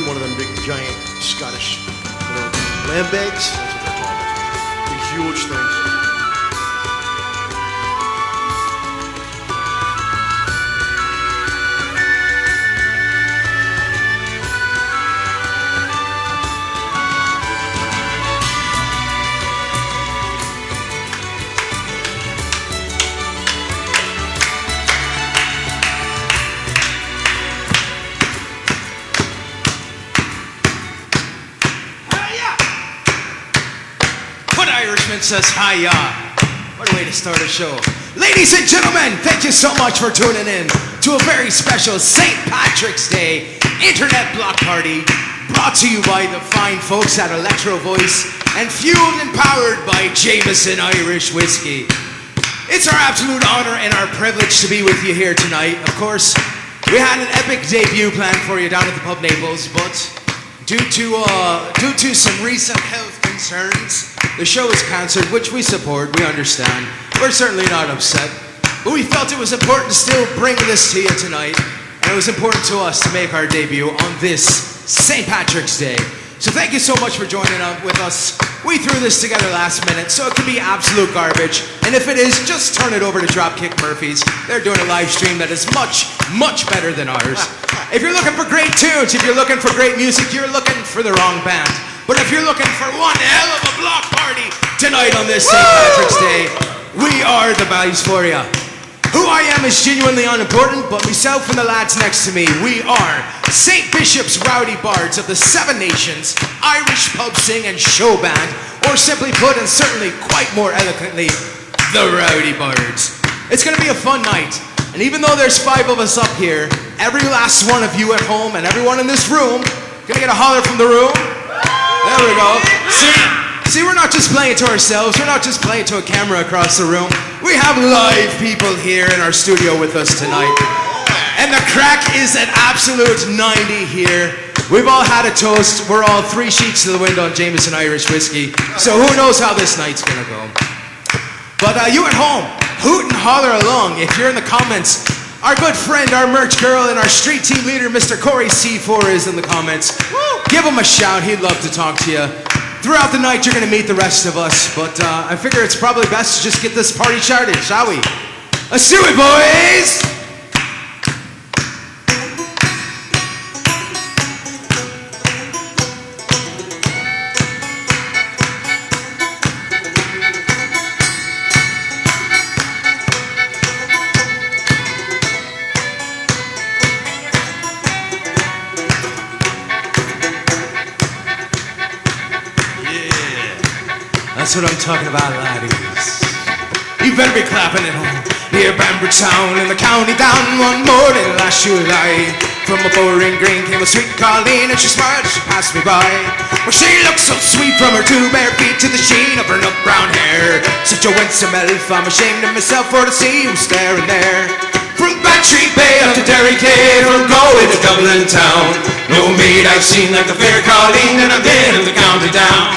be one of them big, giant Scottish lamb bags. That's what they're called. Big, huge things. Says hiya. What a way to start a show. Ladies and gentlemen, thank you so much for tuning in to a very special St. Patrick's Day Internet Block Party brought to you by the fine folks at Electro Voice and fueled and powered by Jameson Irish Whiskey. It's our absolute honor and our privilege to be with you here tonight. Of course, we had an epic debut planned for you down at the Pub Naples, but due to some recent health concerns, the show is cancelled, which we support, we understand. We're certainly not upset. But we felt it was important to still bring this to you tonight. And it was important to us to make our debut on this St. Patrick's Day. So thank you so much for joining up with us. We threw this together last minute, so it could be absolute garbage. And if it is, just turn it over to Dropkick Murphys. They're doing a live stream that is much, much better than ours. If you're looking for great tunes, if you're looking for great music, you're looking for the wrong band. But if you're looking for one hell of a block party tonight on this St. Patrick's Day, we are the guys for ya. Who I am is genuinely unimportant, but myself and the lads next to me, we are St. Bishop's Rowdy Bards of the Seven Nations, Irish pub sing and show band, or simply put, and certainly quite more eloquently, the Rowdy Bards. It's gonna be a fun night, and even though there's 5 of us up here, every last one of you at home and everyone in this room, can I get a holler from the room? There we go. See, we're not just playing to ourselves. We're not just playing to a camera across the room. We have live people here in our studio with us tonight. And the crack is at absolute 90 here. We've all had a toast. We're all 3 sheets to the wind on Jameson Irish Whiskey. So who knows how this night's gonna go. But you at home, hoot and holler along. If you're in the comments, our good friend, our merch girl, and our street team leader, Mr. Corey C4 is in the comments. Give him a shout. He'd love to talk to you. Throughout the night, you're going to meet the rest of us, but I figure it's probably best to just get this party started, shall we? Let's do it, boys! That's what I'm talking about, laddies. You better be clapping at home. Near Banbridge Town in the county down one morning last July. From a bowling green came a sweet Colleen, and she smiled as she passed me by. Well, she looked so sweet from her 2 bare feet to the sheen of her nut brown hair. Such a winsome elf, I'm ashamed of myself for to see who's staring there. From Bantry Bay up to Derry Cave, from Galway to Dublin town. No maid I've seen like the fair Colleen, and I've been in the county down.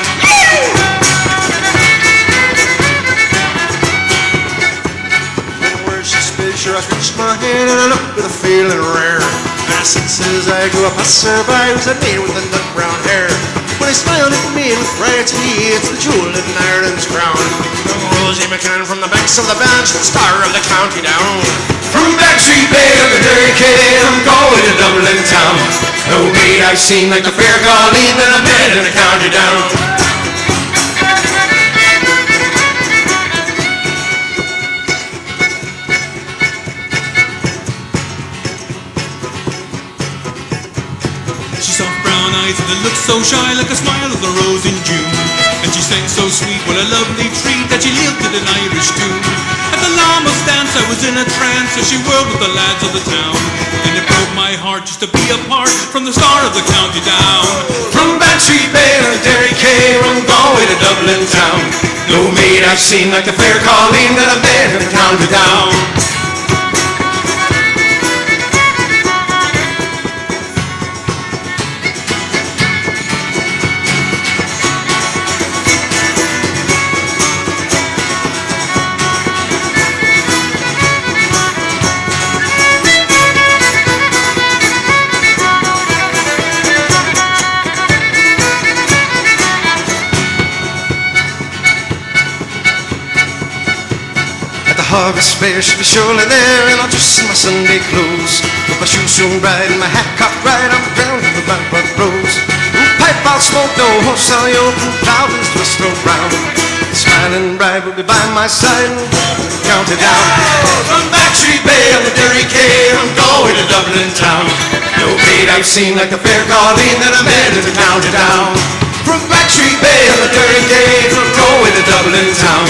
Sure, I reached my hand and I looked with a feeling rare. And I said, as I go up, I pass her by, who's a maid with a nut brown hair. When he smiled at me with variety, it's the jewel in Ireland's crown. Rosie McCann from the banks of the Banjo, the star of the county down. From Bantry Bay to the Derry Cave, from Galway to Dublin town. No maid I've seen like the fair Colleen that I've met in the county down. With a look so shy, like a smile of the rose in June. And she sang so sweet, what a lovely treat, that she lilted an Irish tune. At the Llamas dance I was in a trance, as she whirled with the lads of the town. And it broke my heart just to be apart from the star of the county down. From Bantry Bay to Derry Cave, from Galway to Dublin town. No maid I've seen like the fair Colleen that I've been in the county down. Harvest fair should be surely there, and I'll dress in my Sunday clothes, with my shoes sewn bright and my hat cocked right on the ground in the back by the rose. Pipe I'll smoke, no horse I'll yoke, and plow and twist around. The smiling bride will be by my side and count it down. From Backstreet Bay on the Derry Quay, I'm going to Dublin town. No maid I've seen like the fair Colleen that I met at the county down. From Backstreet Bay on the Derry Quay, I'm going to Dublin town.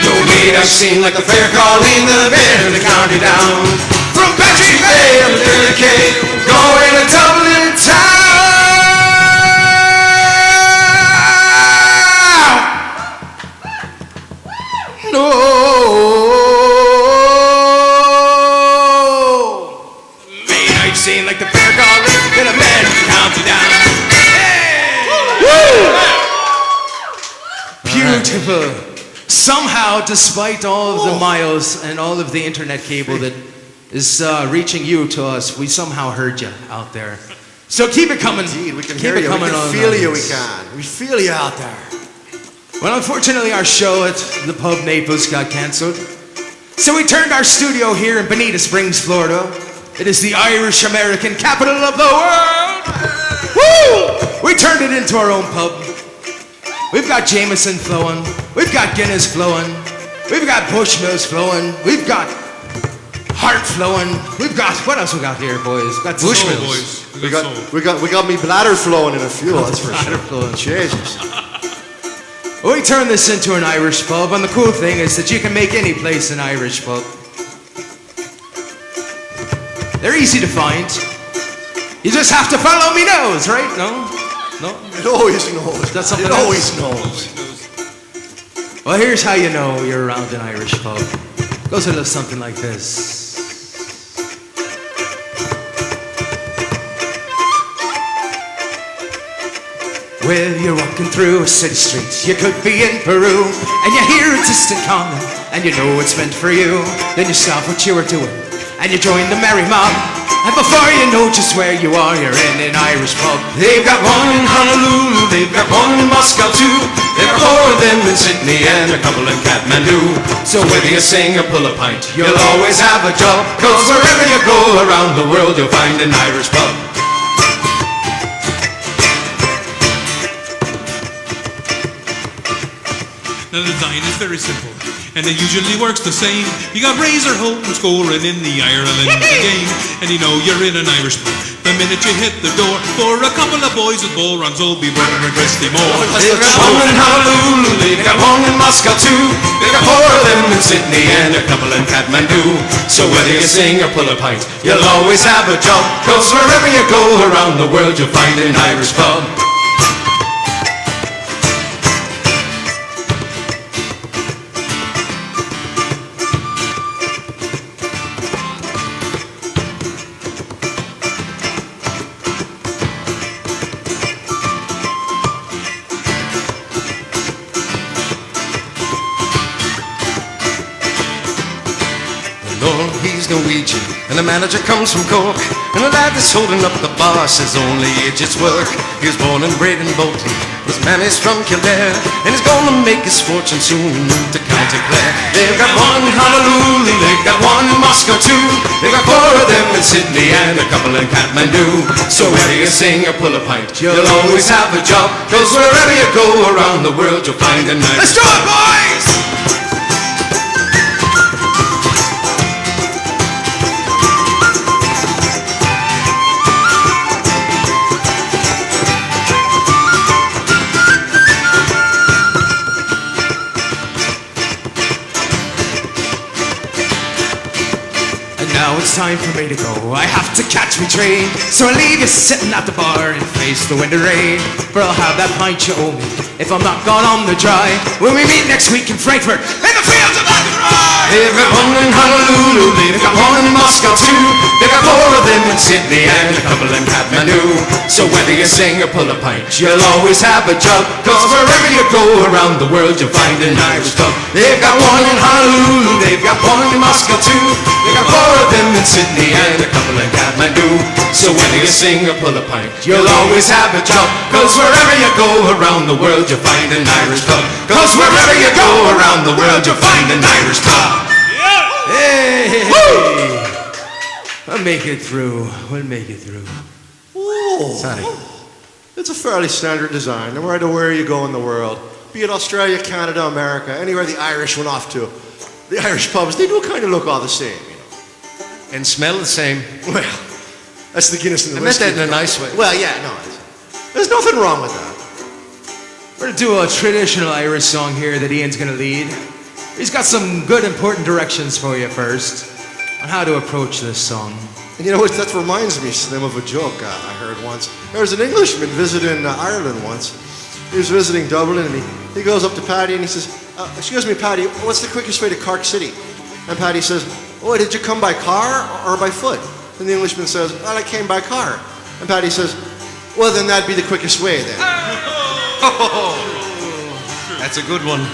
No maid I've seen like the fair Colleen that I met at the county down. From Backstreet Bay on the Derry Quay, I'm going to Dublin town. No maid I've seen like the fair Colleen that I met at the county down. Beautiful. Somehow, despite all of the miles and all of the internet cable that is reaching you to us, we somehow heard you out there. So keep it coming. Indeed, we can keep hear it you. We coming can on feel you. audience. We can. We feel you out there. Well, unfortunately, our show at the pub Naples got canceled. So we turned our studio here in Bonita Springs, Florida. It is the Irish-American capital of the world. Woo! We turned it into our own pub. We've got Jameson flowing. We've got Guinness flowing. We've got Bushmills flowing. We've got Heart flowing. We've got, what else we got here, boys? We've got Bushmills. We got me bladder flowing in a few. That's for Bladder sure. flowing. Jesus. We turned this into an Irish pub, and the cool thing is that you can make any place an Irish pub. They're easy to find. You just have to follow me nose, right? No? It always knows. That's something it else? always knows. Well, here's how you know you're around an Irish pub. Goes a little something like this. Well, you're walking through a city street, you could be in Peru, and you hear a distant calling, and you know it's meant for you. Then you stop what you were doing, and you join the merry mob, and before you know just where you are, you're in an Irish pub. They've got one in Honolulu, they've got one in Moscow too. They've got four of them in Sydney and a couple in Kathmandu. So whether you sing or pull a pint, you'll always have a job, cause wherever you go around the world, you'll find an Irish pub. Now the design is very simple, and it usually works the same. You got Razor Holt scoring in the Ireland game, and you know you're in an Irish pub the minute you hit the door. For a couple of boys with bull runs, will be wearing a Christy more. They've got one in Honolulu, they've got one in Moscow too. They've got four of them in Sydney and a couple in Kathmandu. So whether you sing or pull a pint, you'll always have a job, cause wherever you go around the world, you'll find an Irish pub. Norwegian, and the manager comes from Cork, and the lad that's holding up the bar says only idiots work. He was born and bred in Bolton, but his mammy's from Kildare, and he's gonna make his fortune soon and move to County Clare. They've got one in Honolulu, they've got one in Moscow too. They've got four of them in Sydney and a couple in Kathmandu. So whether you sing or pull a pint, you'll always have a job, cause wherever you go around the world, you'll find a nice. Let's do it, boys! Now it's time for me to go. I have to catch me train, so I leave you sitting at the bar and face the wind and rain. For I'll have that pint you owe me if I'm not gone on the dry when we meet next week in Frankfurt in the fields of Athenry. They've got one in Honolulu, they've got one in Moscow too. They've got four of them in Sydney and a couple in Kathmandu. So whether you sing or pull a pint, you'll always have a job, cause wherever you go around the world, you'll find an Irish pub. They've got one in Honolulu, they've got one in Moscow too. They've got four of them in Sydney and a couple in Kathmandu. So whether you sing or pull a pint, you'll always have a job, cause wherever you go around the world, you'll find an Irish pub. Cause wherever you go around the world, you'll find an Irish pub. Yeah! Hey! We'll make it through. We'll make it through. Ooh. Sorry. It's a fairly standard design, no matter where you go in the world. Be it Australia, Canada, America, anywhere the Irish went off to. The Irish pubs, they do kind of look all the same, you know. And smell the same. Well, that's the Guinness and the I meant whiskey. that in a nice way. Well, yeah, no. There's nothing wrong with that. We're going to do a traditional Irish song here that Ian's going to lead. He's got some good, important directions for you first on how to approach this song. And you know what, that reminds me, Slim, of a joke I heard once. There was an Englishman visiting Ireland once. He was visiting Dublin, and he goes up to Paddy and he says, excuse me, Paddy, what's the quickest way to Cork City? And Paddy says, oh, did you come by car or by foot? And the Englishman says, well, I came by car. And Paddy says, well, then that'd be the quickest way then. That's a good one.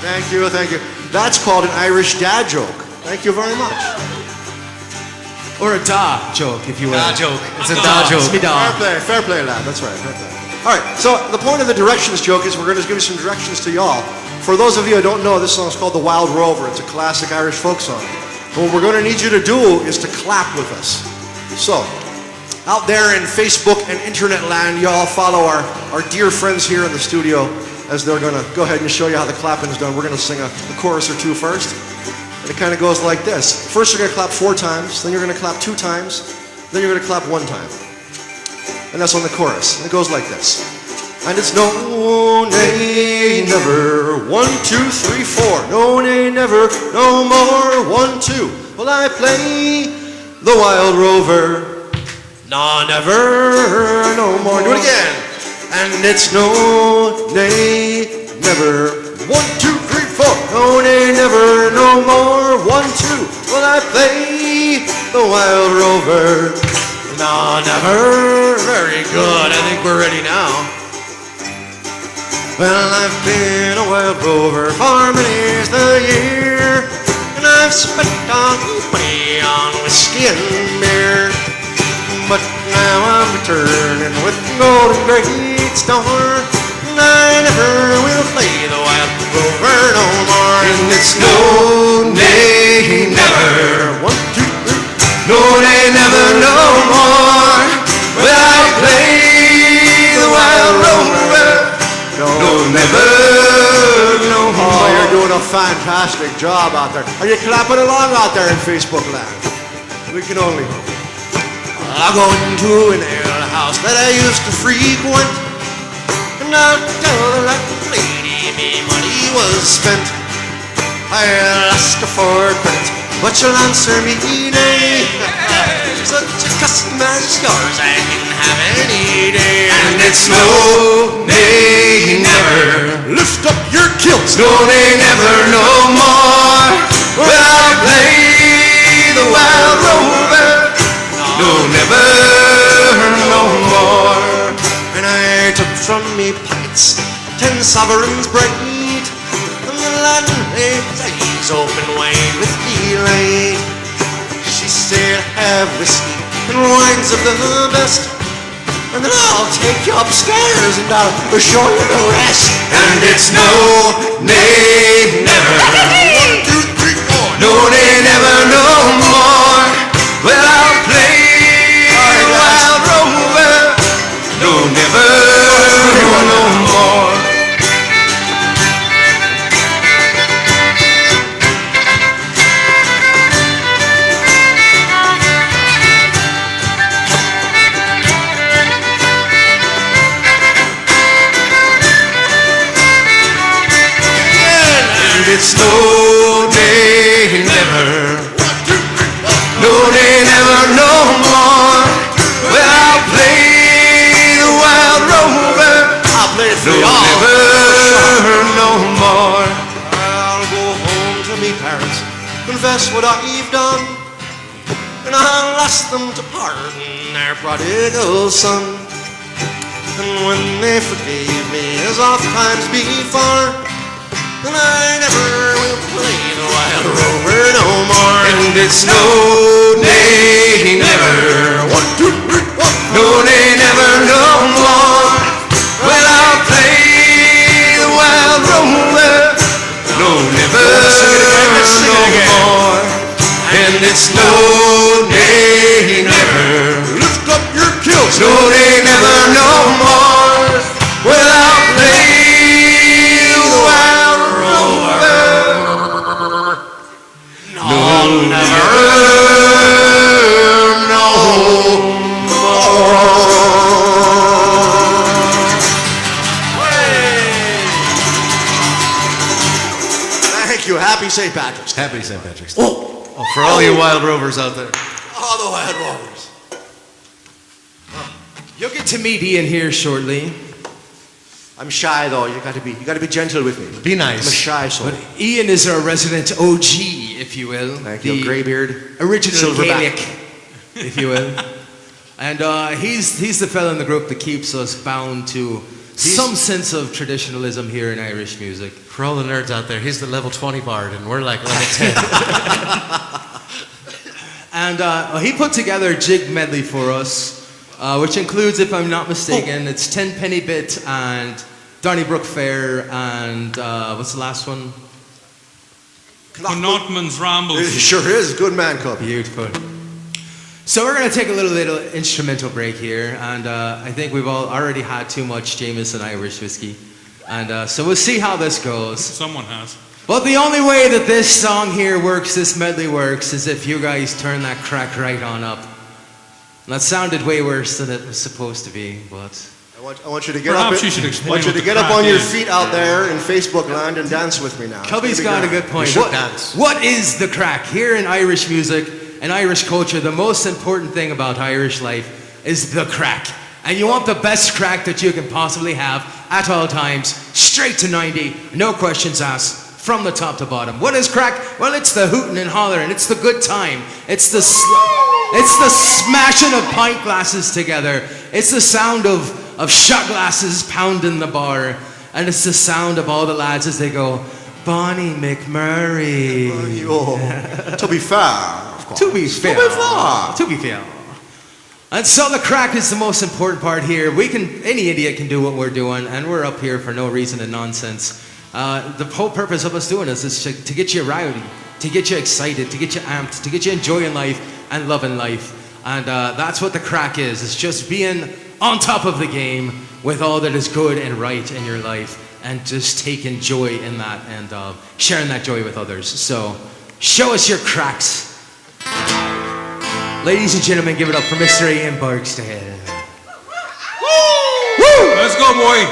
Thank you, thank you. That's called an Irish dad joke. Thank you very much. Or a da joke, if you will. Da joke. It's a da joke. It's me da. Fair play, lad. That's right, fair play. All right, so the point of the directions joke is we're going to give you some directions to y'all. For those of you who don't know, this song is called The Wild Rover. It's a classic Irish folk song. But what we're going to need you to do is to clap with us. So, out there in Facebook and internet land, y'all follow our dear friends here in the studio as they're going to go ahead and show you how the clapping is done. We're going to sing a chorus or two first. And it kind of goes like this. First you're going to clap 4 times, then you're going to clap 2 times, then you're going to clap 1 time. And that's on the chorus. And it goes like this. And it's no, nay, never, 1, 2, 3, 4. No, nay, never, no more, 1, 2. Well, I play the wild rover. No, never, no more. Do it again. And it's no, nay, never, 1, 2, 3, 4. No, nay, never, no more, 1, 2. Well, I play the wild rover. No, never. Very good. I think we're ready now. Well, I've been a wild rover for many years the year, and I've spent all money on whiskey and beer. But now I'm returning with golden great store, and I never will play the wild rover no more. And it's no, nay, never. 1, 2, 3. No, nay, never, no more. Will I play the wild rover? No, never, no more. Oh, you're doing a fantastic job out there. Are you clapping along out there in Facebook land? We can only hope. I'll go into an ale house that I used to frequent, and I'll tell the lady me money was spent. I'll ask her for credit, but she'll answer me nay. Such a customer as yours I can have any day. And it's no, nay, never. Lift up your kilts. No, nay, never, no more. Will I play the wild rover? No, never, no more. And I took from me pockets 10 sovereigns bright, and the landlady's eyes open wide with delight. She said, have whiskey and wines of the best, and then I'll take you upstairs and I'll show you the rest. And it's no, nay, never. 1, 2, 3, 4. No, nay, never, no more. Well, I'll play the wild rover. No, never, no more. It's no, nay, never. 1, 2, 3, 4. No, nay, never, no more. Well, I'll play the wild rover. I'll play it for y'all. Never, no more. I'll go home to me parents, confess what I've done, and I'll ask them to pardon their prodigal son. And when they forgave me, as oft times before, and I never will play the wild rover no more. And it's no, nay, never. 1, 2, 3, 4. No, nay, never, no more. Well, I'll play the wild rover. No, never, no Thank you. Happy St. Patrick's Day. Happy St. Patrick's Day. Oh, for all you wild rovers out there. All the wild rovers. You'll get to meet Ian here shortly. I'm shy though. You got to be gentle with me. Be nice. I'm a shy soul. But Ian is our resident OG, if you will. Thank you. Greybeard. Original Silverback. Gaelic, if you will. And he's the fella in the group that keeps us bound to some sense of traditionalism here in Irish music. For all the nerds out there, he's the level 20 bard, and we're like level 10. And he put together a jig medley for us, which includes, if I'm not mistaken, it's 10 Penny Bit and Donnybrook Fair and what's the last one? Knotman's Rambles. It sure is. Good man, Kubby. Beautiful. So we're going to take a little instrumental break here, and I think we've all already had too much Jameson Irish whiskey, and so we'll see how this goes. Someone has. But the only way that this song here works, this medley works, is if you guys turn that crack right on up. And that sounded way worse than it was supposed to be, but... I want you to get Perhaps up. you should explain I want you what to the get up crack on your is. feet out there in Facebook land and dance with me now. Cubby's got a good point. You should dance. What is the crack? Here in Irish music and Irish culture, the most important thing about Irish life is the crack. And you want the best crack that you can possibly have at all times, straight to 90, no questions asked, from the top to bottom. What is crack? Well, it's the hooting and hollering. It's the good time. It's the smashing of pint glasses together. It's the sound of shot glasses pounding the bar. And it's the sound of all the lads as they go, Bonnie McMurray. Oh, to be fair, of course. To be fair. To be fair. To be fair. And so the crack is the most important part here. Any idiot can do what we're doing, and we're up here for no reason and nonsense. The whole purpose of us doing this is to get you rowdy, to get you excited, to get you amped, to get you enjoying life and loving life. And that's what the crack is. It's just being on top of the game with all that is good and right in your life, and just taking joy in that and sharing that joy with others. So show us your cracks. Ladies and gentlemen, give it up for Mr. Ian Barksdale. Woo! Let's go, boy.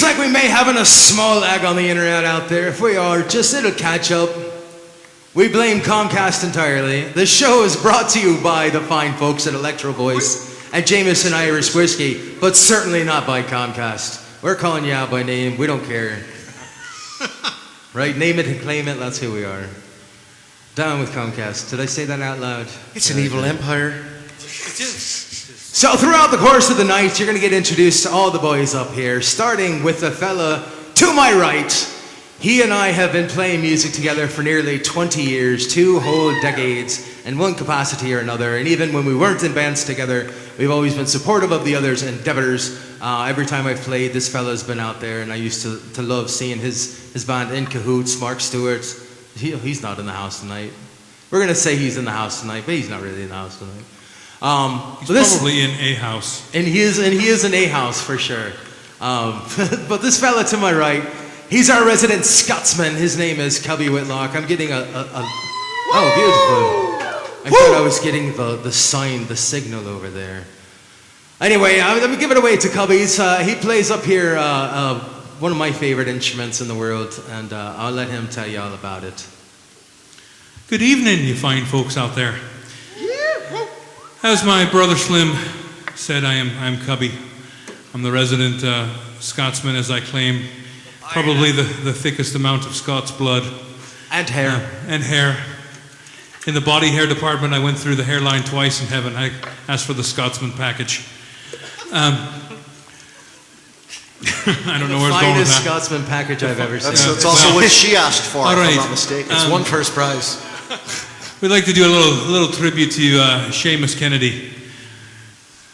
like we may having a small lag on the internet out there. If we are, just it'll catch up. We blame Comcast entirely. The show is brought to you by the fine folks at Electro Voice and Jameson Irish Whiskey, but certainly not by Comcast. We're calling you out by name. We don't care. Right? Name it and claim it. That's who we are. Down with Comcast. Did I say that out loud? It's an evil empire. So throughout the course of the night, you're going to get introduced to all the boys up here, starting with the fella to my right. He and I have been playing music together for nearly 20 years, 2 whole decades, in one capacity or another. And even when we weren't in bands together, we've always been supportive of the other's endeavors. Every time I've played, this fella's been out there, and I used to love seeing his band In Cahoots, Mark Stewart. He's not in the house tonight. We're going to say he's in the house tonight, but he's not really in the house tonight. He's probably in a house. And he is in a house for sure. But this fella to my right, he's our resident Scotsman. His name is Kubby Whitlock. I'm getting oh, beautiful. I thought I was getting the sign, the signal over there. Anyway, let me give it away to Kubby. He plays up here one of my favorite instruments in the world, and I'll let him tell you all about it. Good evening, you fine folks out there. As my brother Slim said, I am Kubby. I'm the resident Scotsman, as I claim. Probably the thickest amount of Scots blood. And hair. And hair. In the body hair department, I went through the hairline twice in heaven. I asked for the Scotsman package. I don't know where it's going with that. Finest Scotsman package I've ever seen. That's also what she asked for, all right. if I'm not mistaken. It's won first prize. We'd like to do a little tribute to Seamus Kennedy.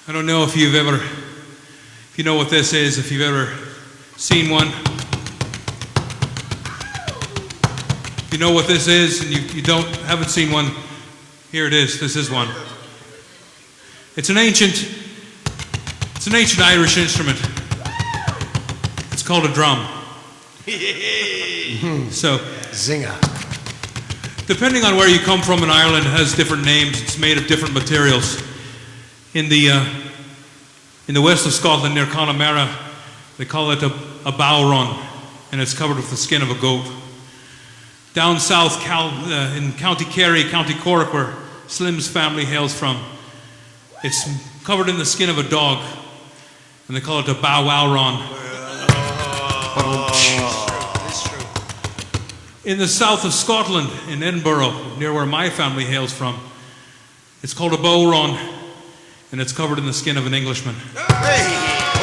I don't know if you know what this is, if you've ever seen one. If you know what this is and you haven't seen one, here it is. This is one. It's an ancient Irish instrument. It's called a drum. So, Zinga. depending on where you come from in Ireland, it has different names. It's made of different materials. In the west of Scotland, near Connemara, they call it a bow run, and it's covered with the skin of a goat. Down south in County Kerry, County Cork, where Slim's family hails from, it's covered in the skin of a dog, and they call it a bow wow run. In the south of Scotland, in Edinburgh, near where my family hails from, it's called a bow run, and it's covered in the skin of an Englishman. Hey!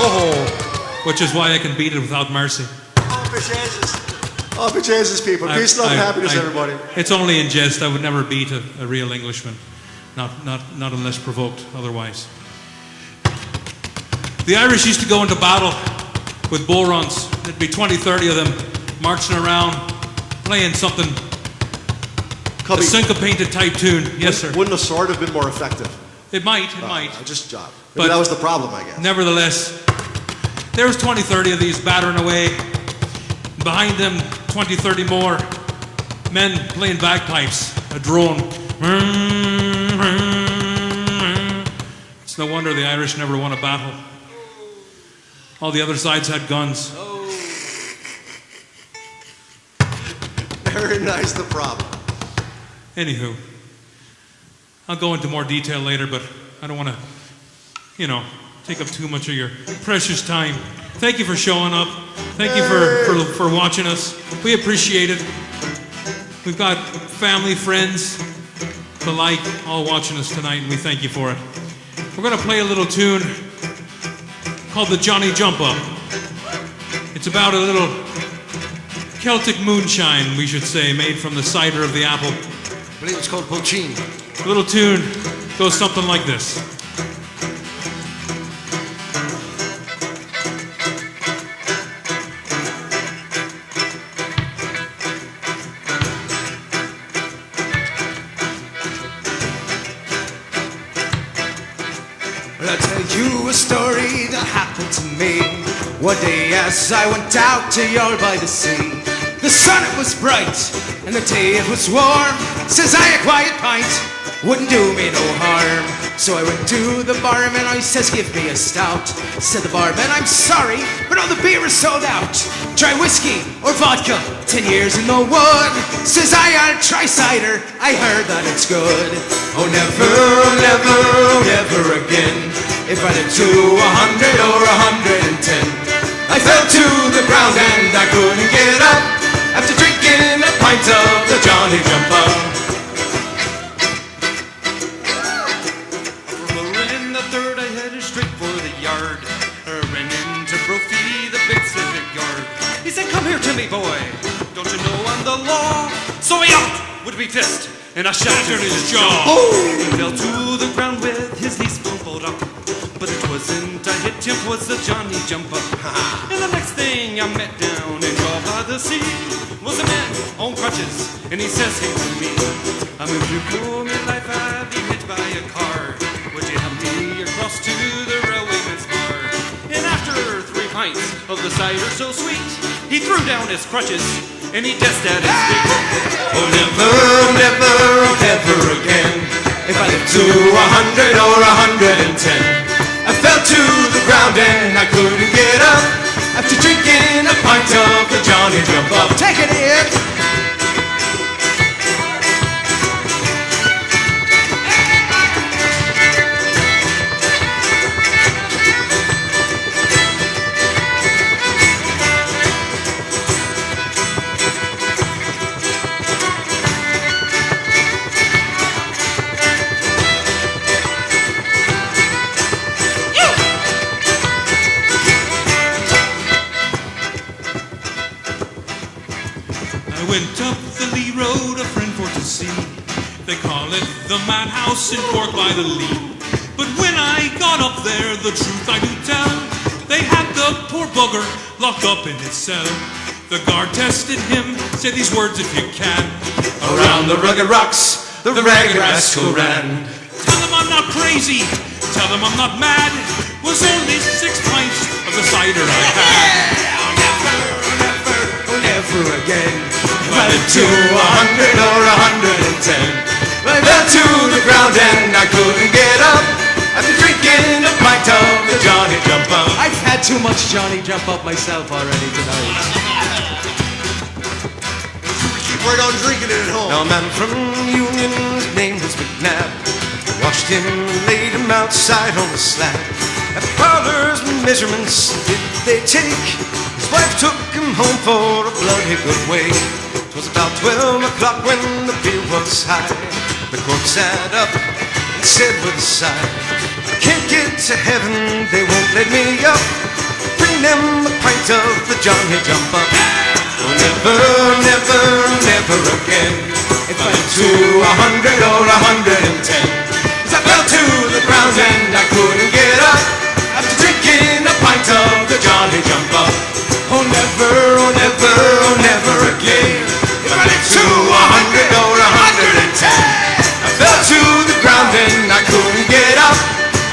Oh! Which is why I can beat it without mercy. Oh, Jesus, people. Peace, love, and happiness, everybody. It's only in jest. I would never beat a real Englishman. Not unless provoked otherwise. The Irish used to go into battle with bull runs. There'd be 20, 30 of them marching around, playing something, Kubby, a syncopated type tune. Yes, sir. Wouldn't a sword have been more effective? It might. Just job. But that was the problem, I guess. Nevertheless, there was 20, 30 of these battering away. Behind them, 20, 30 more men playing bagpipes, a drone. It's no wonder the Irish never won a battle. All the other sides had guns. Very nice, the problem. Anywho, I'll go into more detail later, but I don't want to, take up too much of your precious time. Thank you for showing up. Thank you for watching us. We appreciate it. We've got family, friends, the like, all watching us tonight, and we thank you for it. We're going to play a little tune called the Johnny Jump Up. It's about a little Celtic moonshine, we should say, made from the cider of the apple. I believe it's called Pochine. The little tune goes something like this. I'll tell you a story that happened to me. One day as I went out to Yard by the sea, The sun it was bright, and the day it was warm. Says I a quiet pint wouldn't do me no harm. So I went to the barman, I says give me a stout. Said the barman, I'm sorry, but all the beer is sold out. Try whiskey or vodka, 10 years in the wood. Says I'll try cider, I heard that it's good. Oh never, oh never, oh never again. If I lived to 100 or 110, I fell to the ground and I couldn't get up after drinking a pint of the Johnny Jumper. From in the third, I headed straight for the yard. Ran into Brophy, the big civic guard. He said, come here to me, boy. Don't you know I'm the law? So he out with me fist, and I shattered his jaw. Oh! He fell to the ground with his knees crumpled up. But it wasn't I hit him, was the Johnny Jumper. And the next thing I met down in Raw by the Sea was a man on crutches, and he says, hey to me, I'm in blue for my life, I've been hit by a car. Would you help me across to the railwayman's bar? And after 3 pints of the cider so sweet, he threw down his crutches, and he dissed at his feet. Oh never, never, never again. If I live to 100 or 110, I fell to the ground and I couldn't get up after drinking a pint of the Johnny Jumper. Take it in. Went up the Lee Road, a friend for to see. They call it the madhouse in Cork by the Lee. But when I got up there, the truth I do tell, they had the poor bugger locked up in his cell. The guard tested him, said these words if you can. Around the rugged rocks, the ragged rascal ran. Tell them I'm not crazy, tell them I'm not mad. Was only 6 pints of the cider I had. Never again. I lived to 100 or 110. I fell to the ground and I couldn't get up after drinking a pint of the Johnny Jumper. I've had too much Johnny Jump Up myself already tonight. Keep right on drinking it at home. Now a man from Union, his name was McNabb. Washed him and laid him outside on the slab. At the parlor's measurements did they take? His wife took him home for a bloody good wake. 'Twas about 12 o'clock when the beer was high. The court sat up and said with a sigh, I can't get to heaven, they won't let me up. Bring them a pint of the Johnny Jumper. Oh never, never, never again. If I live to 100 or 110, 'cause I fell to the ground and I couldn't get up after drinking a pint of the Johnny Jumper. Oh never, oh never, oh never again. If I live to 100 or 110, I fell to the ground and I couldn't get up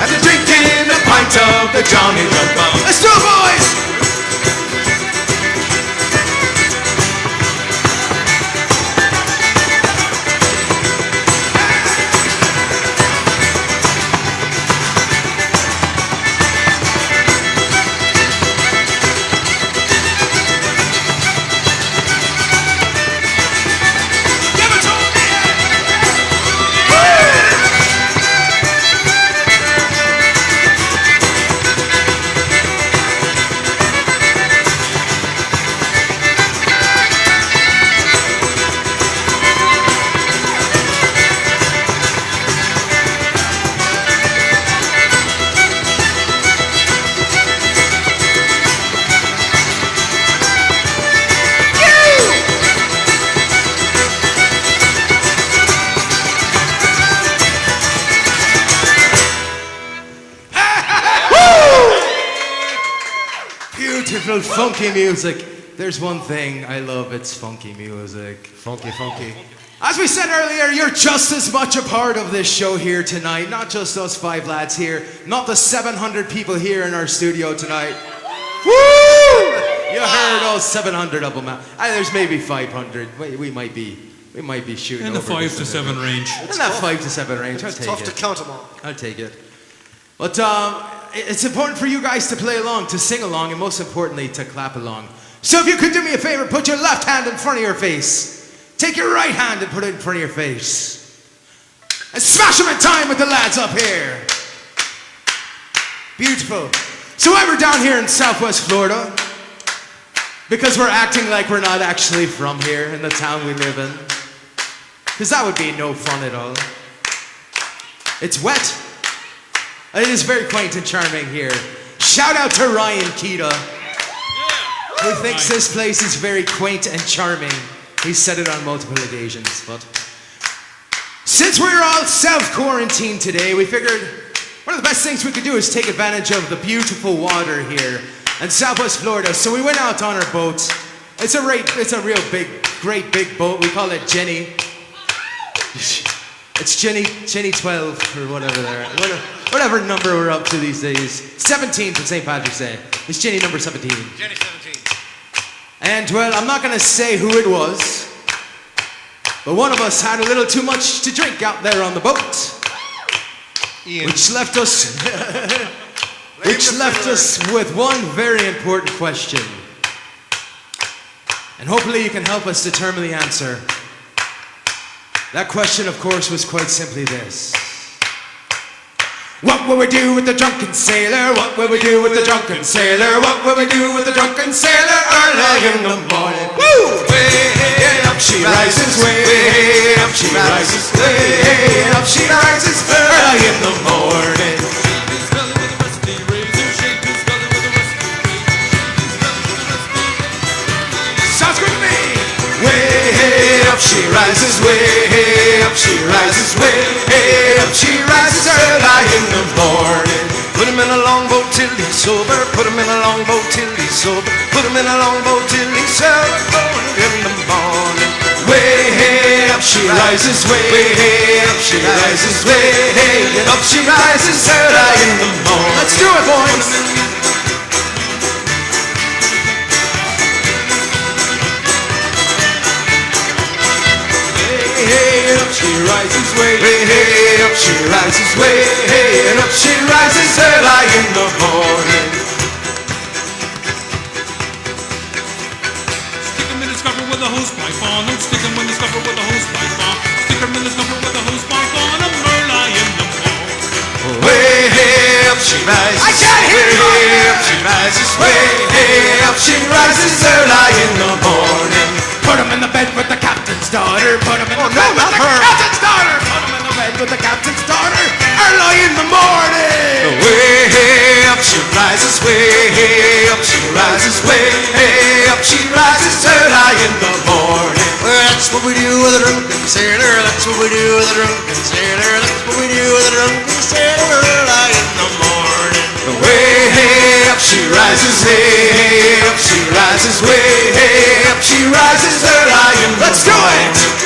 after drinking a pint of the Johnny Jumper. Let's do it, boys! Beautiful funky music. There's one thing I love, it's funky music. Funky, funky. As we said earlier, you're just as much a part of this show here tonight. Not just us 5 lads here, not the 700 people here in our studio tonight. Woo! You heard all 700 of them. There's maybe 500. We might be shooting In the over 5 this to a 7 bit. range. In that 5 to 7 range, I'll It's take tough it. to count them all. I'll take it. But it's important for you guys to play along, to sing along, and most importantly, to clap along. So if you could do me a favor, put your left hand in front of your face. Take your right hand and put it in front of your face. And smash them in time with the lads up here. Beautiful. So while we're down here in Southwest Florida, because we're acting like we're not actually from here in the town we live in, because that would be no fun at all. It's wet. It is very quaint and charming here. Shout out to Ryan Keita, who thinks this place is very quaint and charming. He's said it on multiple occasions, but since we're all self-quarantined today, we figured one of the best things we could do is take advantage of the beautiful water here in Southwest Florida. So we went out on our boat. It's a real big, great big boat. We call it Jenny. It's Jenny 12 or whatever number we're up to these days. 17 for St. Patrick's Day. It's Jenny number 17. Jenny 17. And well, I'm not gonna say who it was, but one of us had a little too much to drink out there on the boat, Ian. which left us with one very important question. And hopefully you can help us determine the answer. That question, of course, was quite simply this. What will we do with the drunken sailor? What will we do with the drunken sailor? What will we do with the drunken sailor early in the morning? Woo! Way up she rises, way up she rises, way up she rises early in the morning. Sounds good to me! Way up she rises, way up she rises, way up she rises early in the morning. Put him in a longboat till he's sober. Put him in a longboat till he's sober. Put him in a longboat till he's sober in the morning. Way up she rises, way up she rises, way up she rises early in the morning. Let's do it, boys! Way up she rises, way up she rises, way up she rises early in the morning. Stick him in the scupper with a hose pipe on him. Stick him in the scupper with a hose pipe on. Stick him in the scupper with a hose pipe on him early in the morning. Way up she rises, I can't hear you. Way up she rises, way up she rises early in the morning. Put him in the bed with the captain's daughter. Put him in the bed with the captain's daughter. Put him in the bed with the captain's daughter early in the morning. Way up she rises, way up she rises, way up she rises early in the morning. Well, that's what we do with a drunken sailor. That's what we do with a drunken sailor. That's what we do with a drunken sailor early in the morning. Way up she rises, way up she rises, way up she rises early in the morning. Let's do it!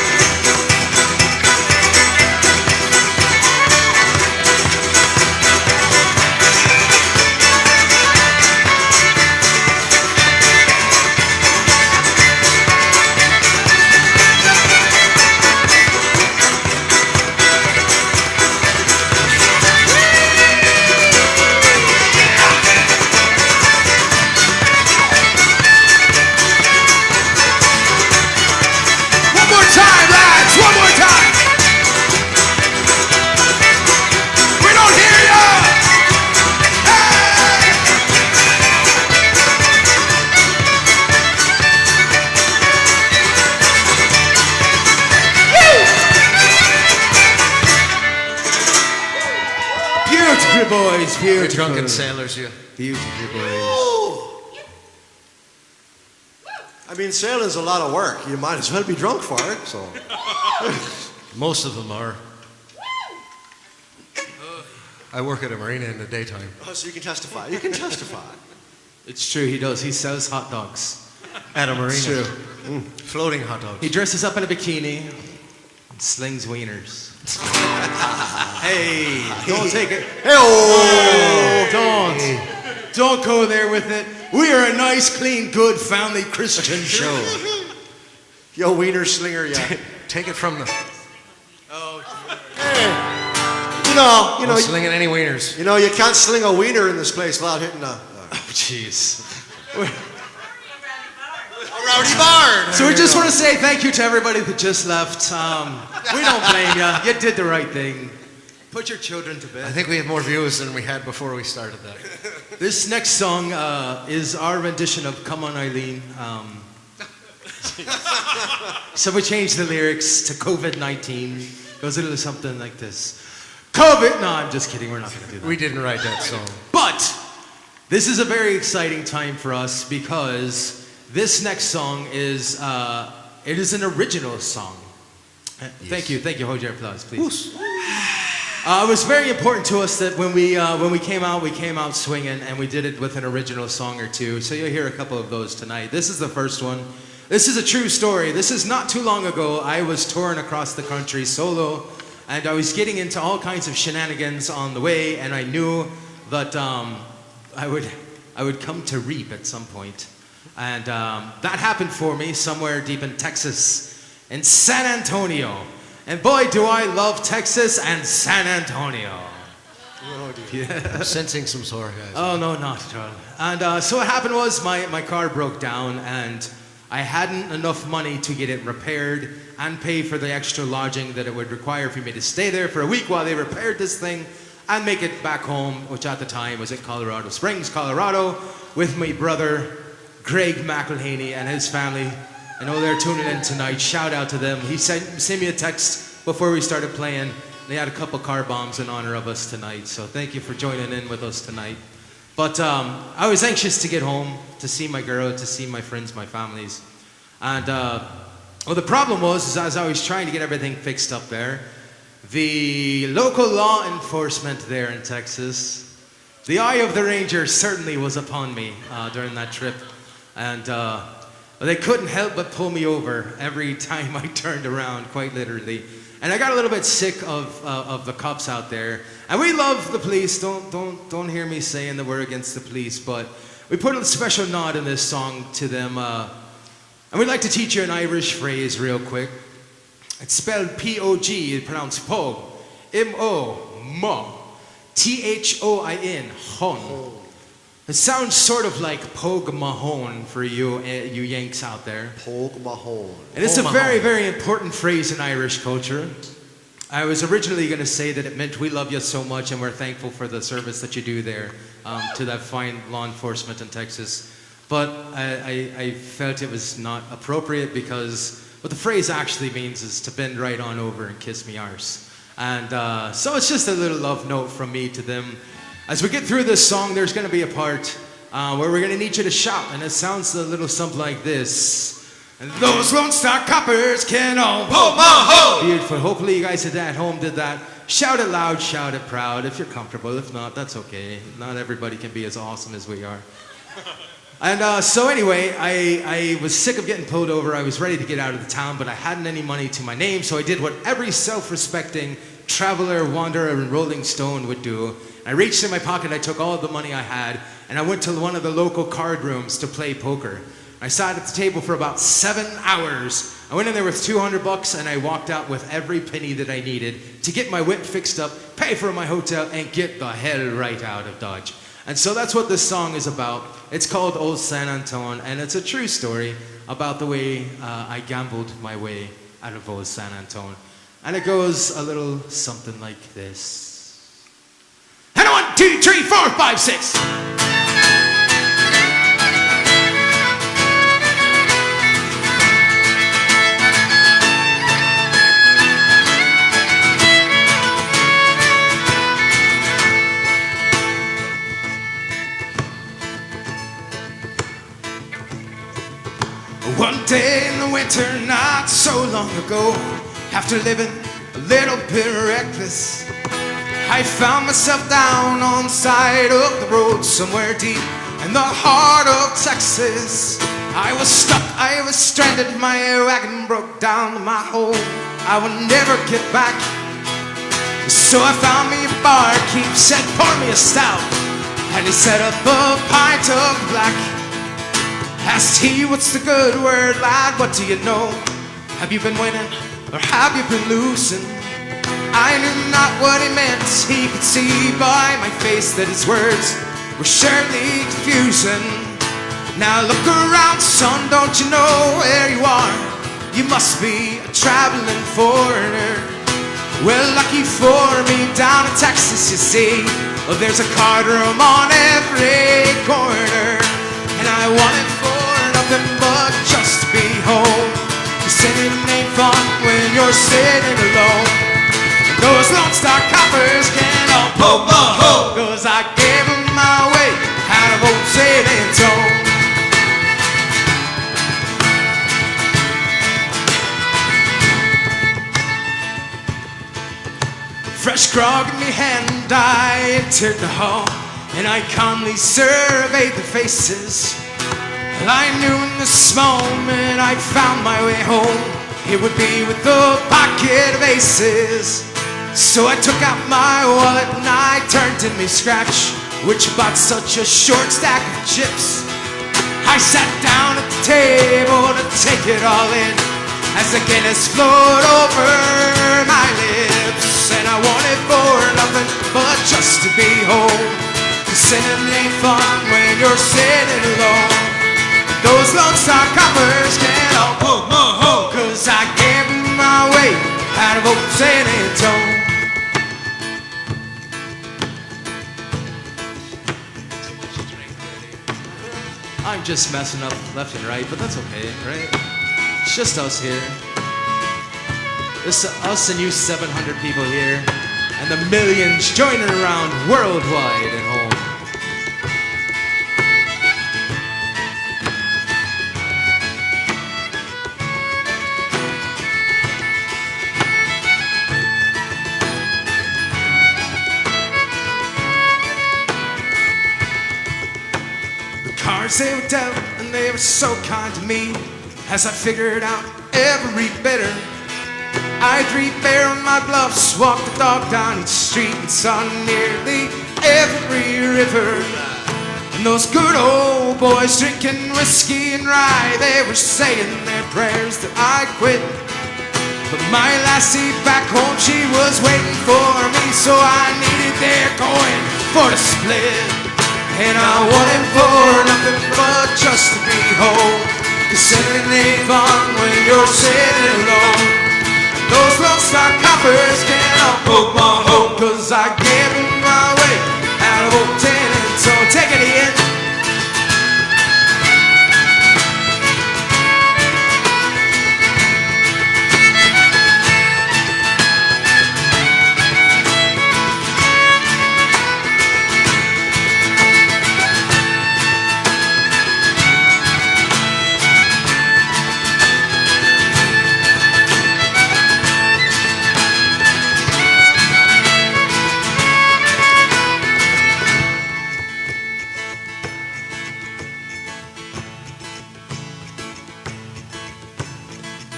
Boys, beautiful. You're drunken sailors, you. Beautiful boys. I mean, sailing's a lot of work. You might as well be drunk for it, so. Most of them are. I work at a marina in the daytime. Oh, so you can testify. You can testify. It's true, he does. He sells hot dogs. At a marina. It's true. Floating hot dogs. He dresses up in a bikini and slings wieners. Hey, don't take it. Hey-oh! Don't go there with it. We are a nice, clean, good, family Christian show. Yo, wiener slinger, yeah. Take it from the. You know, Slinging any wieners. you know, you can't sling a wiener in this place without hitting a Jeez. rowdy bard. So we just want to say thank you to everybody that just left. We don't blame you. You did the right thing. Put your children to I bed. think we have more views than we had before we started that. This next song is our rendition of Come On Eileen. So we changed the lyrics to COVID-19. It goes a little something like this. COVID! No, I'm just kidding. We're not going to do that. We didn't write that song. But this is a very exciting time for us because this next song is it is an original song. Thank you. Hold your applause, please. It was very important to us that when we came out swinging, and we did it with an original song or two. So you'll hear a couple of those tonight. This is the first one. This is a true story. This is not too long ago. I was touring across the country solo, and I was getting into all kinds of shenanigans on the way, and I knew that I would come to reap at some point. And that happened for me somewhere deep in Texas, in San Antonio. And boy, do I love Texas and San Antonio. I'm sensing some sore, guys. Oh, no, not at all. And so what happened was my car broke down, and I hadn't enough money to get it repaired and pay for the extra lodging that it would require for me to stay there for a week while they repaired this thing and make it back home, which at the time was in Colorado Springs, Colorado, with my brother, Greg McElhaney, and his family. I know they're tuning in tonight. Shout out to them. He sent me a text before we started playing. They had a couple car bombs in honor of us tonight. So thank you for joining in with us tonight. But I was anxious to get home, to see my girl, to see my friends, my families. And well, the problem was, is as I was trying to get everything fixed up there, the local law enforcement there in Texas, the eye of the ranger certainly was upon me during that trip. And they couldn't help but pull me over every time I turned around, quite literally. And I got a little bit sick of the cops out there. And we love the police. Don't hear me saying that we're against the police, but we put a special nod in this song to them. And we'd like to teach you an Irish phrase real quick. It's spelled P-O-G, it's pronounced Pog. M-O, T-H-O-I-N, hon. It sounds sort of like Pogue Mahone for you Yanks out there. Pogue Mahone. And it's a very, very important phrase in Irish culture. I was originally going to say that it meant we love you so much and we're thankful for the service that you do there to that fine law enforcement in Texas. But I felt it was not appropriate because what the phrase actually means is to bend right on over and kiss me arse. And so it's just a little love note from me to them. As we get through this song, there's going to be a part where we're going to need you to shout, and it sounds a little something like this. And those Lone Star Coppers can all ho, ma, ho! Beautiful. Hopefully you guys at home did that. Shout it loud, shout it proud, if you're comfortable. If not, that's okay. Not everybody can be as awesome as we are. And so anyway, I was sick of getting pulled over. I was ready to get out of the town, but I hadn't any money to my name, so I did what every self-respecting traveler, wanderer, and rolling stone would do. I reached in my pocket, I took all of the money I had, and I went to one of the local card rooms to play poker. I sat at the table for about 7 hours. I went in there with $200 and I walked out with every penny that I needed to get my whip fixed up, pay for my hotel, and get the hell right out of Dodge. And so that's what this song is about. It's called Old San Antone, and it's a true story about the way I gambled my way out of Old San Antone. And it goes a little something like this. And 1, 2, 3, 4, 5, 6. One day in the winter, not so long ago, after living a little bit reckless, I found myself down on the side of the road, somewhere deep in the heart of Texas. I was stuck, I was stranded, my wagon broke down to my home. I would never get back. So I found me a barkeep, said pour me a stout, and he set up a pint of black. Asked he, what's the good word, lad? What do you know? Have you been winning or have you been losing? I knew not what he meant. He could see by my face that his words were surely confusing. Now look around, son, don't you know where you are? You must be a traveling foreigner. Well, lucky for me, down in Texas, you see, well, there's a card room on every corner. And I wanted for nothing but just to be home. Cause sitting ain't fun when you're sitting alone. And those Lone Star coppers can't all poke my hoe. Cause I gave them my way out of old San Antonio. Fresh grog in me hand, I entered the hall, and I calmly surveyed the faces. Well, I knew in this moment I'd found my way home. It would be with a pocket of aces. So I took out my wallet and I turned in me scratch, which bought such a short stack of chips. I sat down at the table to take it all in, as the Guinness flowed over my lips. And I wanted for nothing but just to be home. Cause sinning ain't fun when you're sitting alone. Those Lone Star coppers can't all poke my hoe. Cause I gave them my way out of old San Antonio. I'm just messing up left and right, but that's okay, right? It's just us here. It's us and you 700 people here, and the millions joining around worldwide and home. The cards they were dealt, and they were so kind to me, as I figured out every bitter. I'd repair on my bluffs, walk the dog down each street, and saw nearly every river. And those good old boys drinking whiskey and rye, they were saying their prayers that I'd quit. But my lassie back home, she was waiting for me, so I needed their coin for the split. And I wanted for nothing but just to be home. Cause sitting ain't fun when you're sitting alone. Those Lone Star coppers can't all poke my hoe. Cause I gave them my way out of old Tennant. So take it in.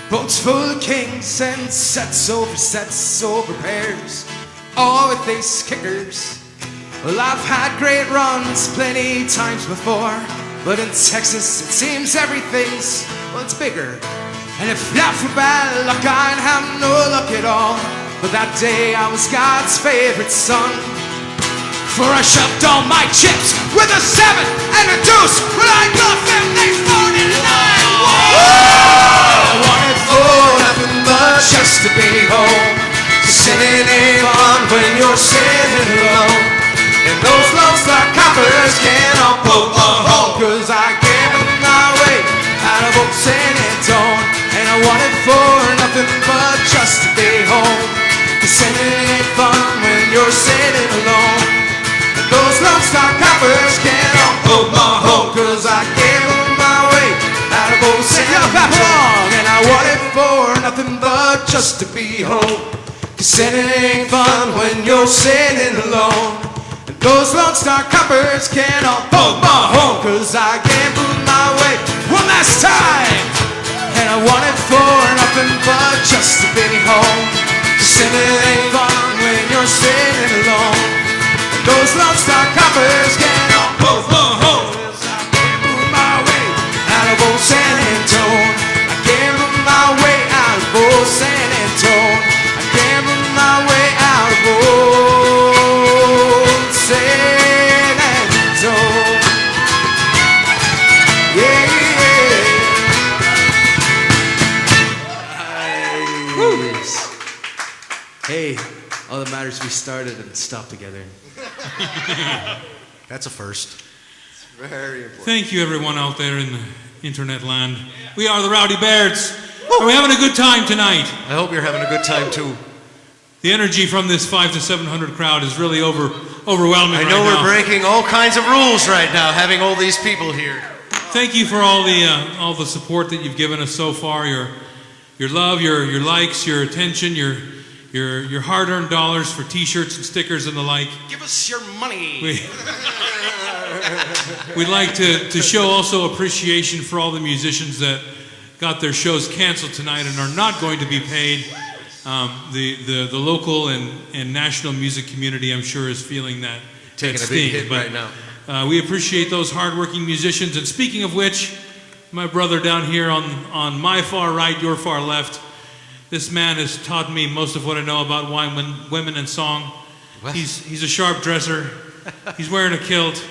Boats full of kings and sets over pairs, all with ace kickers. Well, I've had great runs plenty times before, but in Texas it seems everything's, well, it's bigger. And if not for bad luck, I'd have no luck at all. But that day I was God's favorite son, for I shoved all my chips with a 7 and a deuce, but I got them next morning and I wanted for nothing but just to be home. Sitting ain't fun when you're sitting alone. And those Lone Star coppers can't all poke my hoe. Cause I gave them my way out of old San Antonio. And I wanted for nothing but just to be home. Cause sitting ain't fun when you're sitting alone. And those Lone Star coppers can't all poke my hoe. Cause I gave them my way out of old San Antonio. And I wanted for nothing but just to be home. Cause sitting ain't fun when you're sitting alone. And those Lone Star coppers can't all poke my home. Cause I gambled my way one last time. And I wanted for nothing but just to be home. Cause sitting ain't fun when you're sitting alone. And those Lone Star coppers can't all poke my home. Cause I gambled my way out Hey, all that matters we started and stopped together. That's a first. It's very important. Thank you, everyone out there in the internet land. We are the Rowdy Bards. Are we having a good time tonight? I hope you're having a good time too. The energy from this 500 to 700 crowd is really overwhelming. I know right we're now. breaking all kinds of rules right now, having all these people here. Thank you for all the support that you've given us so far. Your love, your likes, your attention, your hard-earned dollars for T-shirts and stickers and the like. Give us your money. We'd like to show also appreciation for all the musicians that got their shows canceled tonight and are not going to be paid. The local and national music community, I'm sure, is feeling that Taking a sting. big hit right now. We appreciate those hardworking musicians. And speaking of which, my brother down here on my far right, your far left, this man has taught me most of what I know about women and song. What? He's a sharp dresser. He's wearing a kilt.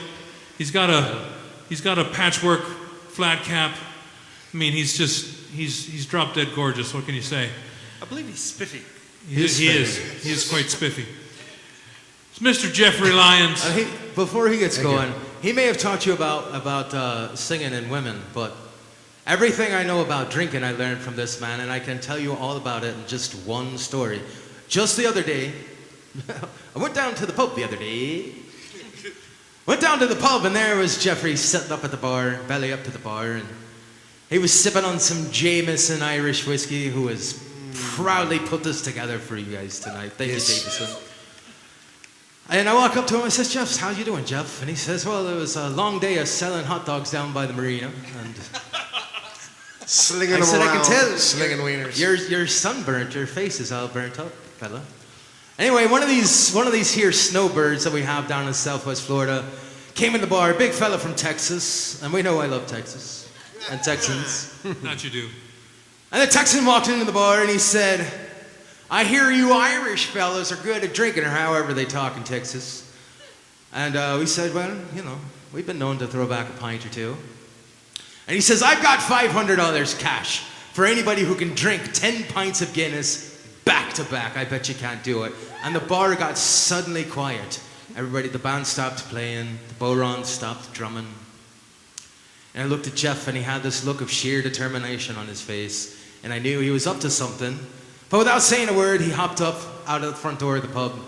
He's got a patchwork flat cap. I mean, he's drop dead gorgeous. What can you say? I believe he's spiffy. He is quite spiffy. It's Mr. Jeffrey Lyons. Before he gets going, he may have taught you about singing and women, but everything I know about drinking I learned from this man, and I can tell you all about it in just one story. Just the other day, I went down to the pub the other day. Went down to the pub, and there was Jeffrey sitting up at the bar, belly up to the bar, and he was sipping on some Jameson Irish whiskey, who has proudly put this together for you guys tonight. Thank you, Jameson. And I walk up to him, I says, Jeff, how you doing, Jeff? And he says, well, it was a long day of selling hot dogs down by the marina. And Slinging I them said, around, I can tell. slinging wieners. You're sunburnt, your face is all burnt up, fella. Anyway, one of these here snowbirds that we have down in Southwest Florida came in the bar, big fella from Texas, and we know I love Texas and Texans. That you do. And the Texan walked into the bar and he said, I hear you Irish fellas are good at drinking, or however they talk in Texas. And we said, well, you know, we've been known to throw back a pint or two. And he says, I've got $500 cash for anybody who can drink 10 pints of Guinness back to back. I bet you can't do it. And the bar got suddenly quiet. The band stopped playing, the bodhrán stopped drumming. And I looked at Jeff and he had this look of sheer determination on his face. And I knew he was up to something. But without saying a word, he hopped up out of the front door of the pub.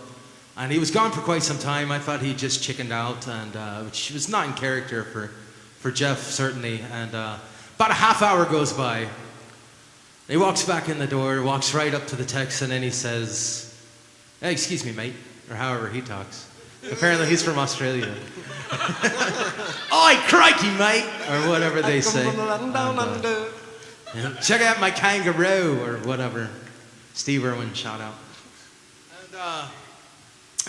And he was gone for quite some time. I thought he just chickened out, and which was not in character for Jeff, certainly. And about a half hour goes by. He walks back in the door, walks right up to the Texan, and he says, hey, excuse me, mate, or however he talks. Apparently he's from Australia. Oi, crikey, mate, or whatever they say. And, check out my kangaroo, or whatever. Steve Irwin shout out. And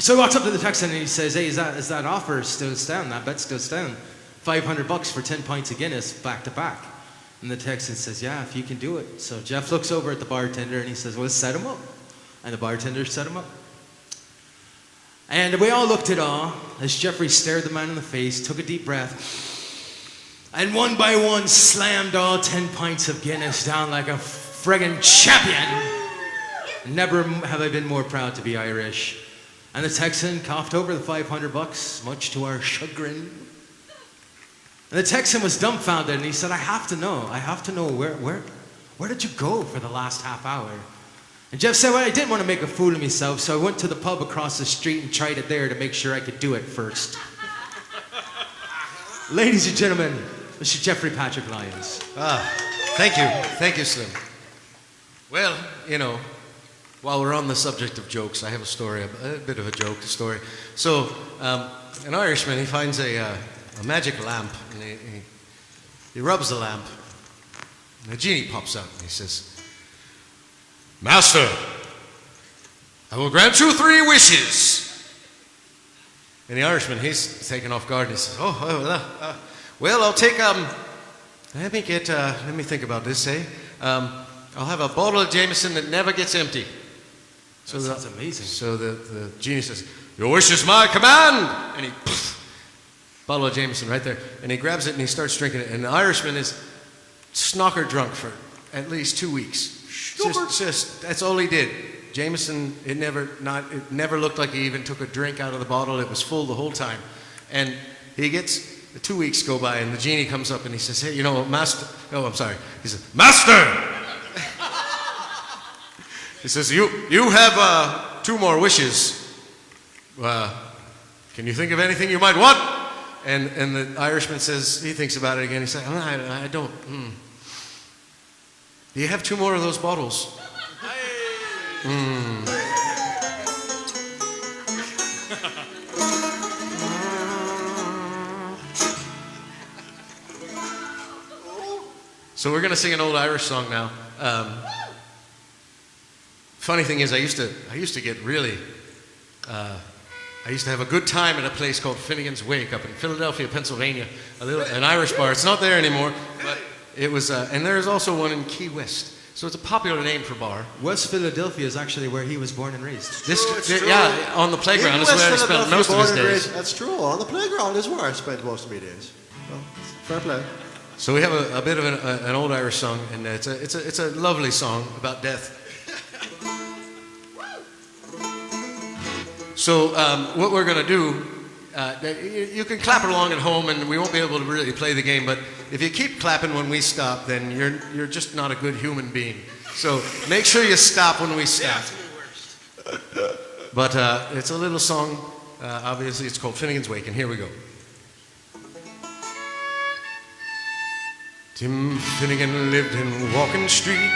so he walks up to the Texan and he says, hey, is that offer still stand? That bet still stand? $500 for 10 pints of Guinness back to back. And the Texan says, yeah, if you can do it. So Jeff looks over at the bartender and he says, well, set him up. And the bartender set him up. And we all looked at awe as Jeffrey stared the man in the face, took a deep breath, and one by one slammed all 10 pints of Guinness down like a friggin' champion. Never have I been more proud to be Irish. And the Texan coughed over the $500, much to our chagrin. And the Texan was dumbfounded, and he said, I have to know where did you go for the last half hour? And Jeff said, well, I didn't want to make a fool of myself, so I went to the pub across the street and tried it there to make sure I could do it first. Ladies and gentlemen, Mr. Jeffrey Patrick Lyons. Thank you, Slim. Well, you know, while we're on the subject of jokes, I have a story, a bit of a joke story. So, an Irishman, he finds a magic lamp, and he rubs the lamp, and a genie pops out, and he says, Master, I will grant you 3 wishes. And the Irishman, he's taken off guard, and he says, well, I'll take, let me think about this, I'll have a bottle of Jameson that never gets empty. So that's amazing. So the genie says, your wish is my command. And he, bottle of Jameson right there. And he grabs it and he starts drinking it. And the Irishman is snocker drunk for at least 2 weeks. Just that's all he did. Jameson, it never looked like he even took a drink out of the bottle. It was full the whole time. And he gets, 2 weeks go by, and the genie comes up and he says, hey, you know, Master, oh, I'm sorry. He says, Master! He says, you have 2 more wishes. Can you think of anything you might want? And the Irishman says, he thinks about it again. He says, I don't. Do you have 2 more of those bottles? So we're going to sing an old Irish song now. Funny thing is, I used to get really, I used to have a good time at a place called Finnegan's Wake up in Philadelphia, Pennsylvania, an Irish bar. It's not there anymore, but it was, and there's also one in Key West. So it's a popular name for bar. West Philadelphia is actually where he was born and raised. Yeah, on the playground is where I spent most of his days. That's true. On the playground is where I spent most of my days. Well, fair play. So we have a bit of an old Irish song, and it's a lovely song about death. So what we're going to do, you can clap along at home, and we won't be able to really play the game, but if you keep clapping when we stop, then you're just not a good human being. So make sure you stop when we stop. But it's a little song, obviously it's called Finnegan's Wake, and here we go. Tim Finnegan lived in Walking Street,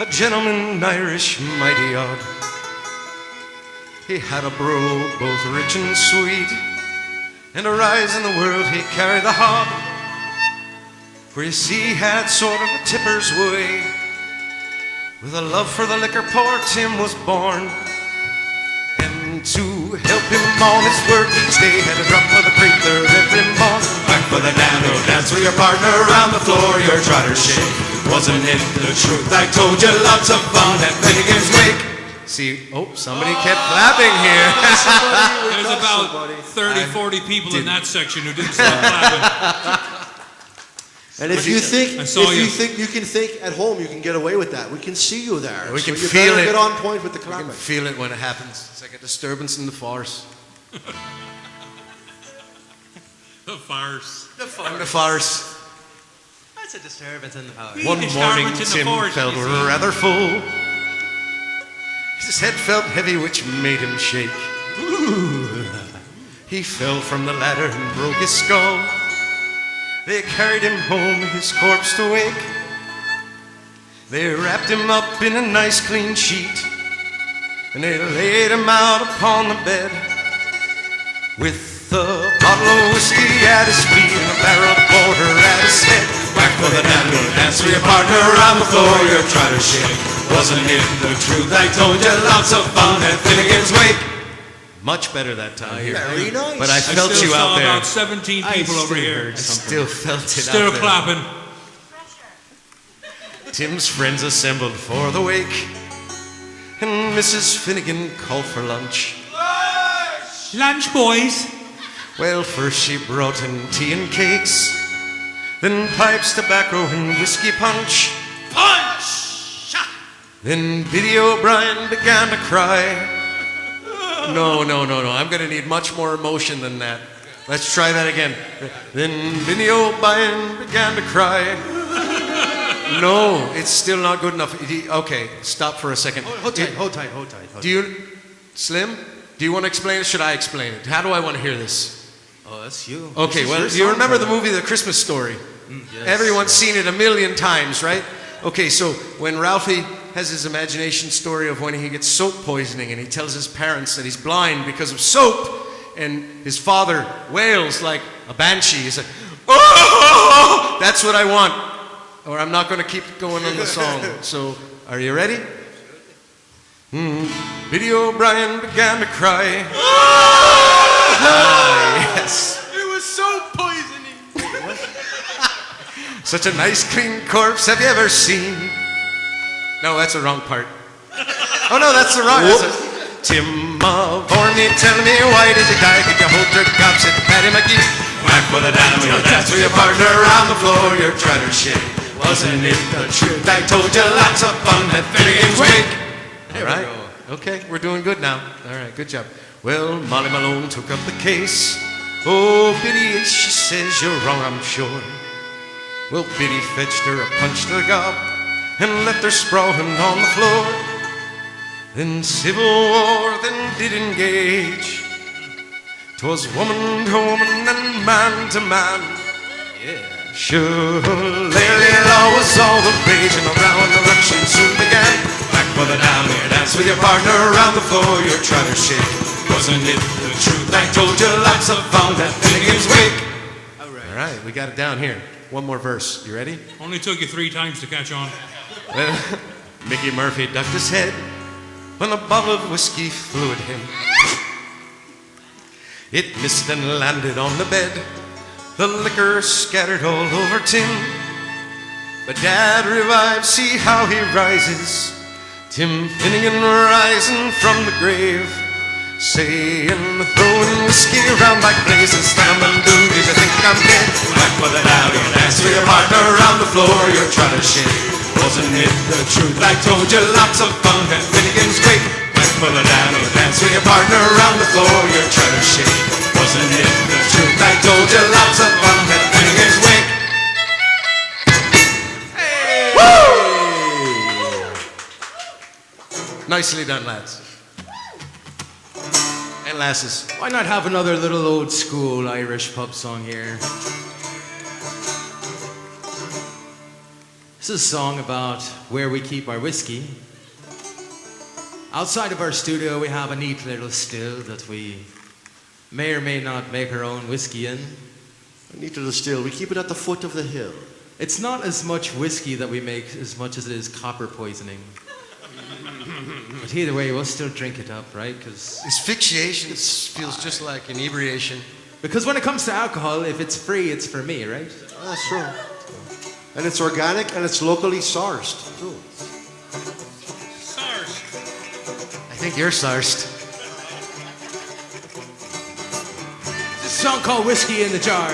a gentleman Irish mighty odd. He had a brogue both rich and sweet, and a rise in the world he carried the hob. For you see he had sort of a tipper's way. With a love for the liquor poor Tim was born, and to help him on his work each day had a drop of the creek there every morning. Back for the nano dance with your partner around the floor, your trotter shake. Wasn't it the truth? I told you lots of fun at Finnegan's Wake. See, somebody kept clapping here. There's about 30, 40 people in that section who didn't stop clapping. And if you think you can think at home, you can get away with that. We can see you there. We can so you feel better it. Get on point with the clapping. We can feel it when it happens. It's like a disturbance in the farce. The farce. The farce. That's a disturbance in the farce. One morning, Tim felt rather full. His head felt heavy, which made him shake. Ooh. He fell from the ladder and broke his skull. They carried him home, his corpse to wake. They wrapped him up in a nice clean sheet, and they laid him out upon the bed, with a bottle of whiskey at his feet and a barrel of porter at his head. Whack for the nano dance with your partner around the floor, your trotter shake. Wasn't it the truth? I told you lots of fun at Finnegan's Wake. Much better that time here. Very nice. But I felt you out there. About 17 people over here. I still felt it Still out there. clapping. Tim's friends assembled for the wake, and Mrs. Finnegan called for lunch. Lunch, boys. Well, first she brought in tea and cakes, then pipes, tobacco, and whiskey punch. Punch! Then Biddy O'Brien began to cry. No, I'm going to need much more emotion than that. Let's try that again. Then Biddy O'Brien began to cry. No, it's still not good enough. Okay, stop for a second. Hold tight. Do you, Slim, do you want to explain it? Should I explain it? How do I want to hear this? Oh, that's you. Okay, well, do you remember the movie The Christmas Story? Yes. Everyone's seen it a million times, right? Okay, so when Ralphie has his imagination story of when he gets soap poisoning and he tells his parents that he's blind because of soap, and his father wails like a banshee. He's like, oh, that's what I want. Or I'm not going to keep going on the song. So, are you ready? Biddy O'Brien began to cry. Yes. It was so poisoning. Such a nice clean corpse have you ever seen? No, that's the wrong part. Oh no, that's the wrong. Tim Vorney, tell me why did you die? Did you hold your cops at Paddy McGee? Whack for the dynamite, dance with your partner around the floor, your trotter shake. Wasn't it the truth? I told you lots of fun at Finnegan's Wake. There All right. we go. Okay, we're doing good now. All right, good job. Well, Molly Malone took up the case. Oh, Biddy, she says you're wrong, I'm sure. Well, Biddy fetched her a punch to the gob and left her sprawling on the floor. Then Civil War then did engage. 'Twas woman to woman and man to man. Yeah. Sure, Larry Law was all the rage, and around the ruction soon began. Back for the down here dance with your partner around the floor, you're trying to shake. Wasn't it the truth? I told you lots of fun at Finnegan's Wake. All right, we got it down here. One more verse. You ready? Only took you 3 times to catch on. Well, Mickey Murphy ducked his head when a bottle of whiskey flew at him. It missed and landed on the bed. The liquor scattered all over Tim. But Dad revived, see how he rises. Tim Finnegan rising from the grave, saying, throwing whiskey around like blazes. Slamming doobies, I think I'm dead. Back for the dowdy and dance with your partner around the floor, you're trying to shake. Wasn't it the truth? I told you lots of fun at Finnegan's Wake. Back for the dowdy and dance with your partner around the floor, you're trying to shake. Wasn't it the truth? I told you lots of fun at Finnegan's Wake. Hey! Woo! Nicely done, lads. And lasses. Why not have another little old school Irish pub song here? This is a song about where we keep our whiskey. Outside of our studio, we have a neat little still that we may or may not make our own whiskey in. A neat little still. We keep it at the foot of the hill. It's not as much whiskey that we make as much as it is copper poisoning. But either way, we'll still drink it up, right? Asphyxiation feels just like inebriation. Because when it comes to alcohol, if it's free, it's for me, right? That's true. And it's organic and it's locally sourced, too. Sarst. I think you're sourced. It's a song called Whiskey in the Jar.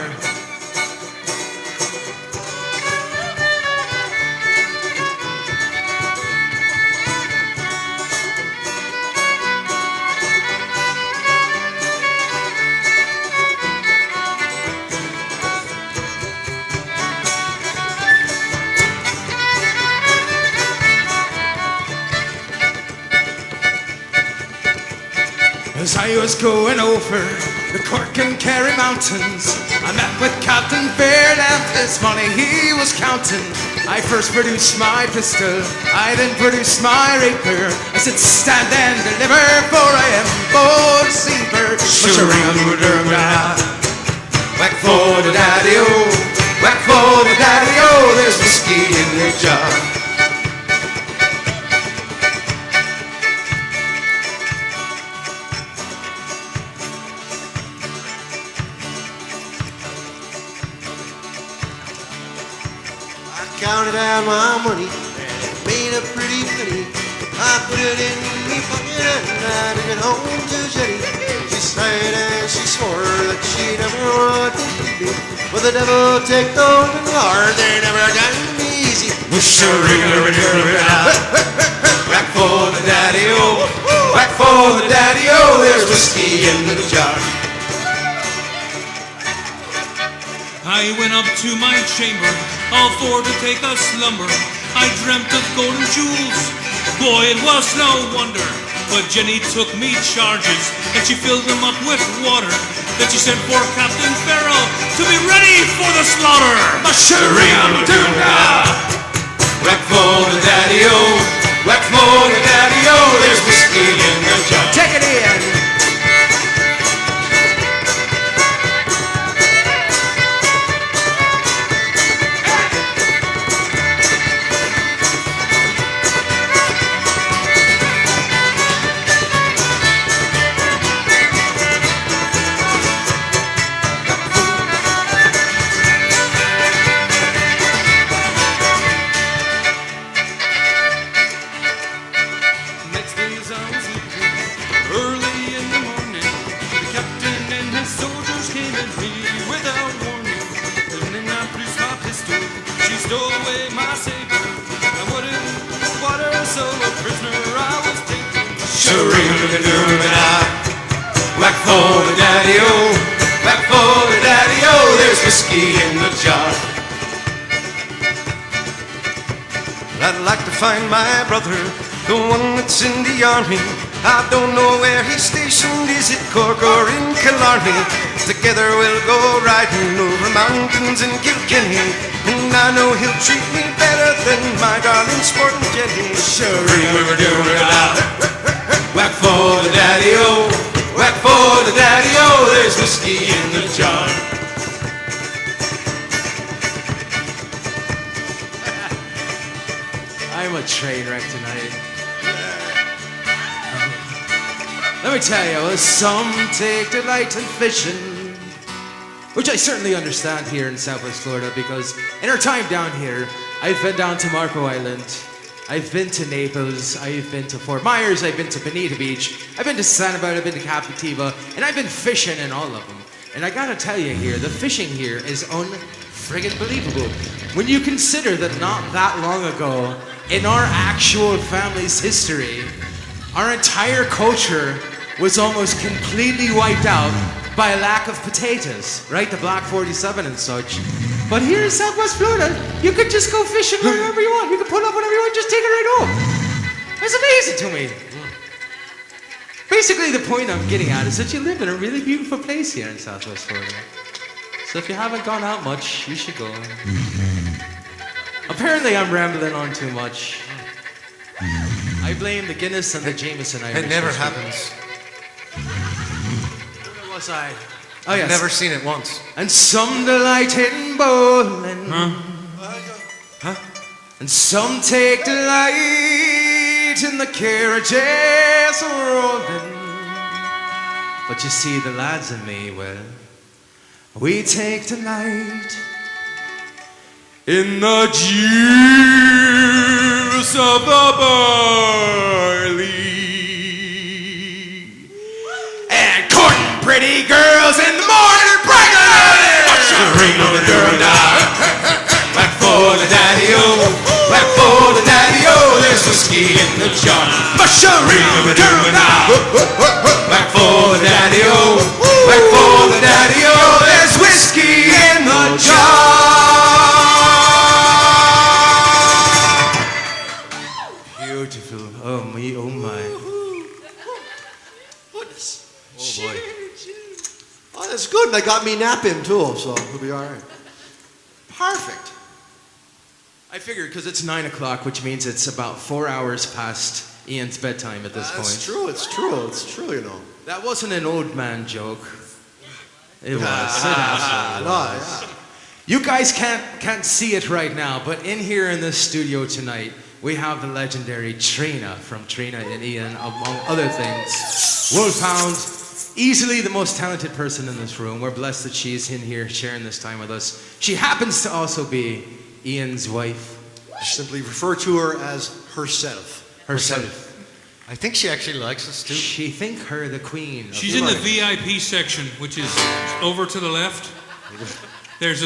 As I was going over the Cork and Kerry mountains, I met with Captain Fairlamp, his money he was counting. I first produced my pistol, I then produced my rapier. I said, stand and deliver, for I am bold seabird. Whack for the daddy-o, whack for the daddy-o, there's whiskey in the jar. Counted out my money and it made a pretty penny. I put it in me pocket and I took it home to Jenny. She sighed and she swore that she never would leave me. But the devil take those in the heart, they never got me easy. Whack for the daddy-o, whack for the daddy-o, there's whiskey in the jar. I went up to my chamber, all for to take a slumber. I dreamt of golden jewels, boy it was no wonder. But Jenny took me charges, and she filled them up with water. Then she sent for Captain Farrell to be ready for the slaughter. Whack for the daddy-o, whack for the daddy-o, there's whiskey in the jar. Take it in. Next is Mush-a-ring-a-doo-a-da. Whack for the daddy-o, whack for the daddy-o, there's whiskey in the jar. I'd like to find my brother, the one that's in the army. I don't know where he's stationed, is it Cork or in Killarney? Together we'll go riding over mountains in Kilkenny, and I know he'll treat me better than my darling sporting Jenny. Whack for the daddy-o, whack for the daddy-o, there's whiskey in the jar. I'm a train wreck tonight. Let me tell you, some take delight in fishing, which I certainly understand here in Southwest Florida, because in our time down here, I've been down to Marco Island, I've been to Naples, I've been to Fort Myers, I've been to Bonita Beach, I've been to Sanibel, I've been to Captiva, and I've been fishing in all of them. And I gotta tell you here, the fishing here is unfriggin' believable. When you consider that not that long ago, in our actual family's history, our entire culture was almost completely wiped out by a lack of potatoes, right? The Black 47 and such. But here in Southwest Florida, you could just go fishing wherever you want. You could pull up whenever you want, just take it right home. It's amazing to me. Basically, the point I'm getting at is that you live in a really beautiful place here in Southwest Florida. So if you haven't gone out much, you should go. Apparently, I'm rambling on too much. I blame the Guinness and the Jameson Irish. It never happens. Where was I? Oh, yes. I've never seen it once. And some delight in bowling. Huh? And some take delight in the carriages rolling. But you see, the lads and me, well, we take delight in the juice of the barley. And courting pretty girls in the morning bright and early. Ring on the girl now. Whack for the daddy-o, whack for the daddy-o, there's whiskey in the jar. Ring on the girl now. Whack for the daddy-o, whack for the daddy-o, there's whiskey in the jar. Beautiful. Oh me, oh my. Goodness. Oh boy. Oh, that's good. And I got me napping too, so we'll be all right. Perfect. I figured because it's 9 o'clock, which means it's about 4 hours past Ian's bedtime at this point. It's true. It's true. It's true. You know. That wasn't an old man joke. It was. It absolutely was. Yeah. You guys can't see it right now, but in here in this studio tonight, we have the legendary Trina from Trina and Ian, among other things. Wolfhound, easily the most talented person in this room. We're blessed that she's in here sharing this time with us. She happens to also be Ian's wife. I simply refer to her as herself. Herself. I think she actually likes us too. She think her the queen. She's in the VIP section, which is over to the left. There's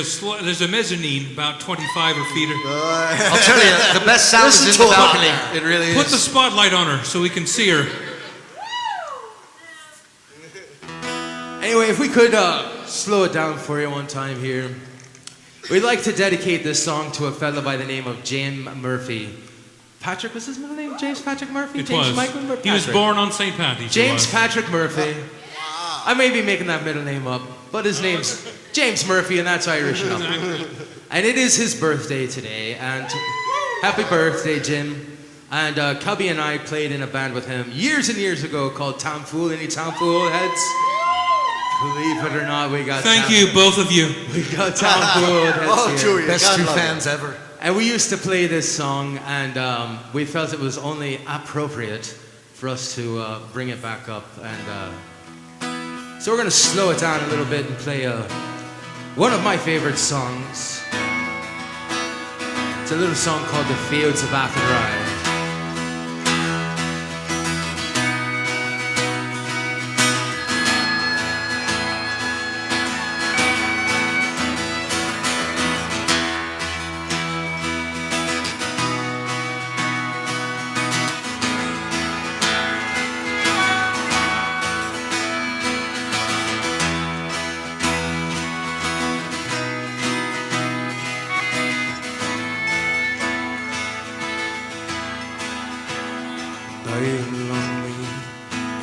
a mezzanine about 25 feet. I'll tell you, the best sound is in the balcony. It really is. Put the spotlight on her so we can see her. Anyway, if we could slow it down for you one time here. We'd like to dedicate this song to a fella by the name of James Murphy. Patrick was his middle name? James Patrick Murphy? It James was. Michael Murphy? He was born on St. Patty's. James Patrick Murphy. I may be making that middle name up, but his name's James Murphy, and that's Irish enough. And it is his birthday today, and happy birthday, Jim. And Kubby and I played in a band with him years and years ago called Tomfool. Any Tomfool heads? Believe it or not, we got Thank you, both of you. We got Tomfool heads Oh, here. Julia, Best God two love fans ever. And we used to play this song, and we felt it was only appropriate for us to bring it back up. And so we're going to slow it down a little bit and play one of my favorite songs. It's a little song called The Fields of Athenry.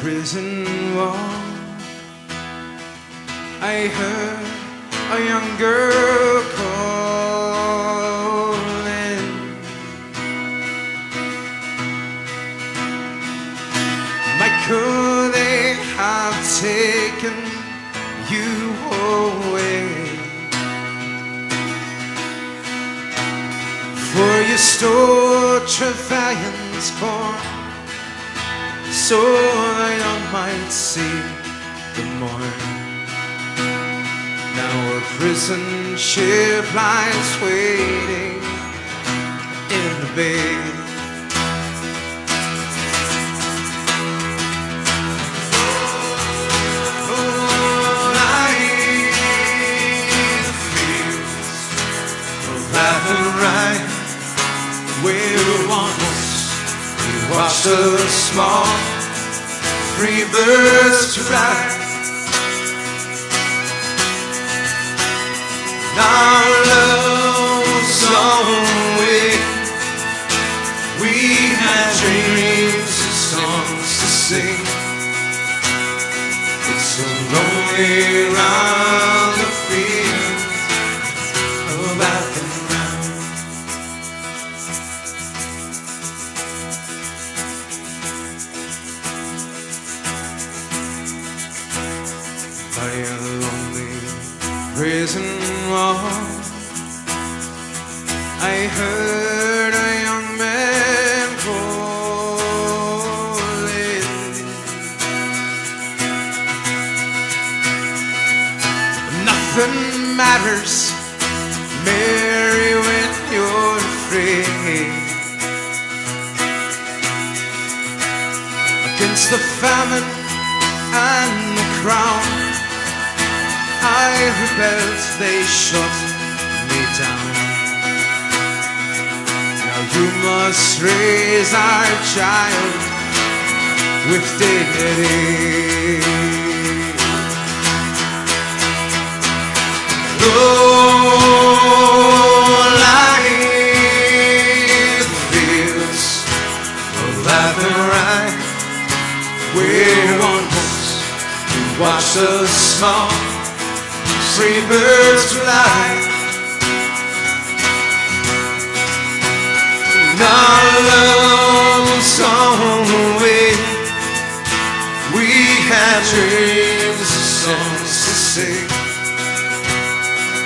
prison wall, I heard a young girl calling. My could they have taken you away? For you stole Trevelyan's corn, so I might see the morn. Now a prison ship lies waiting in the bay. Oh, lying the fields of laughing right, where once we watched the small free birds to fly. Our love song we had dreams and songs to sing. It's so lonely round the fields of laughing round. By a lonely prison wall, I heard a young man calling. Nothing matters, Mary, when you're afraid. Against the famine and the crown, I rebelled, they shut me down. Now you must raise our child with dignity. Oh, lying the fields of laughing right, where once we watched the small free birds fly. And our love song we had dreams and songs to sing.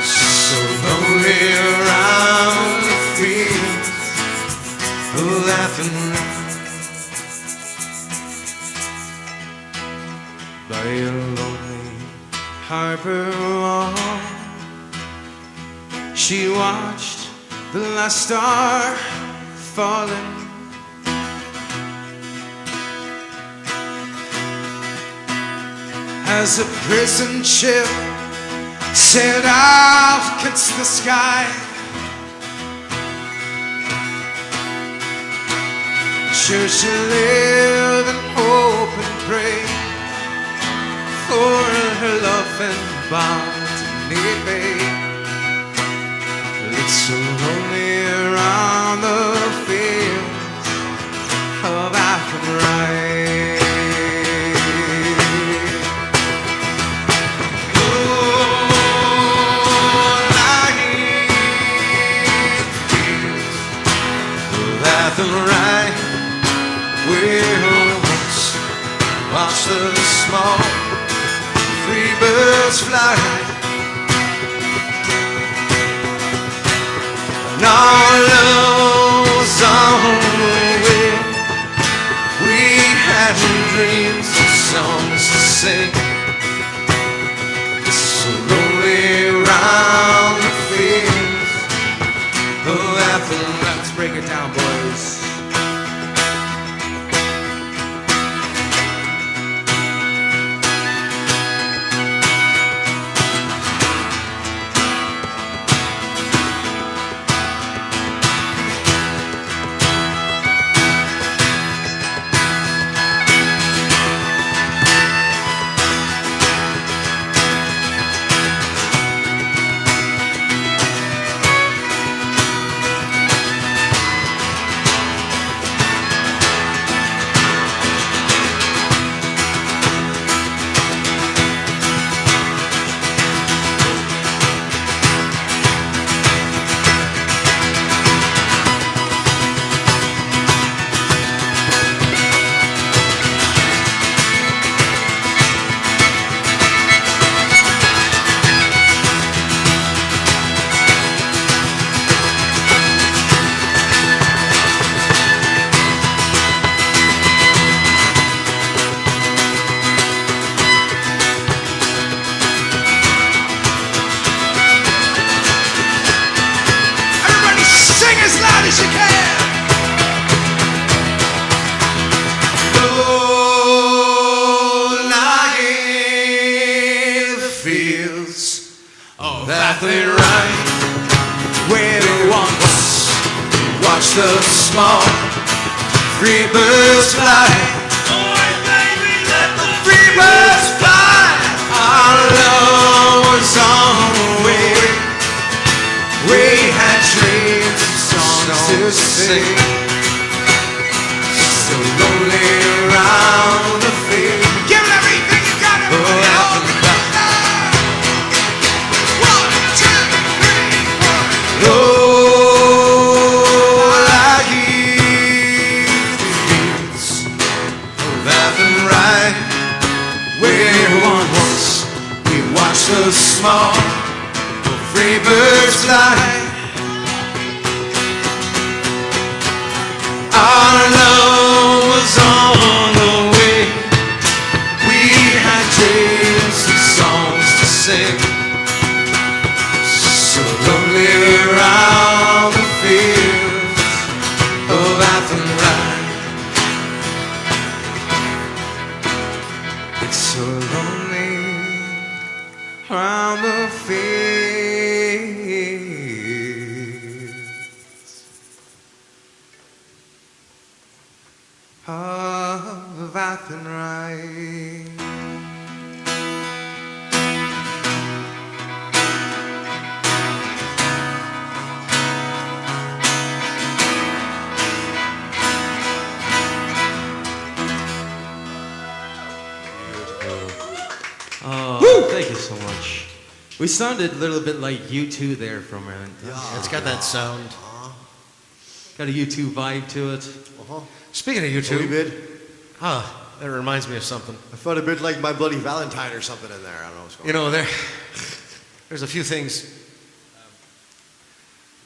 So lonely around the fields, laughing by a lonely harbor wall. She watched the last star falling. As a prison ship sailed out against the sky, sure she lived in hope and pray for her love and bond to need me. It's so lonely around the fields of African rye. Oh, lying fields of African rye, where once watch the small free birds fly. And our love's on the way. We had dreams and songs to sing. It's so lonely around the fields of Africa. Let's break it down, boys. that ain't right. Where once watch the small free birds fly. Boy, baby, let the free birds fly. Our love was on the way. We had dreams and songs to sing. So lonely around the field. Give it everything you got, everybody. One, two, three, four. Oh, I hear the beats of left and right. Where once we watched the small free birds fly. Our love was on the way. We had dreams and songs to sing. So lonely around the fields of Athenry. It's so lonely around the fields of Athenry. Oh, thank you so much. We sounded a little bit like U2 there for a minute. Yeah, it's got that sound. Got a U2 vibe to it. Speaking of U2, We bid. that reminds me of something. I felt a bit like My Bloody Valentine or something in there. I don't know what's going You know, there's a few things.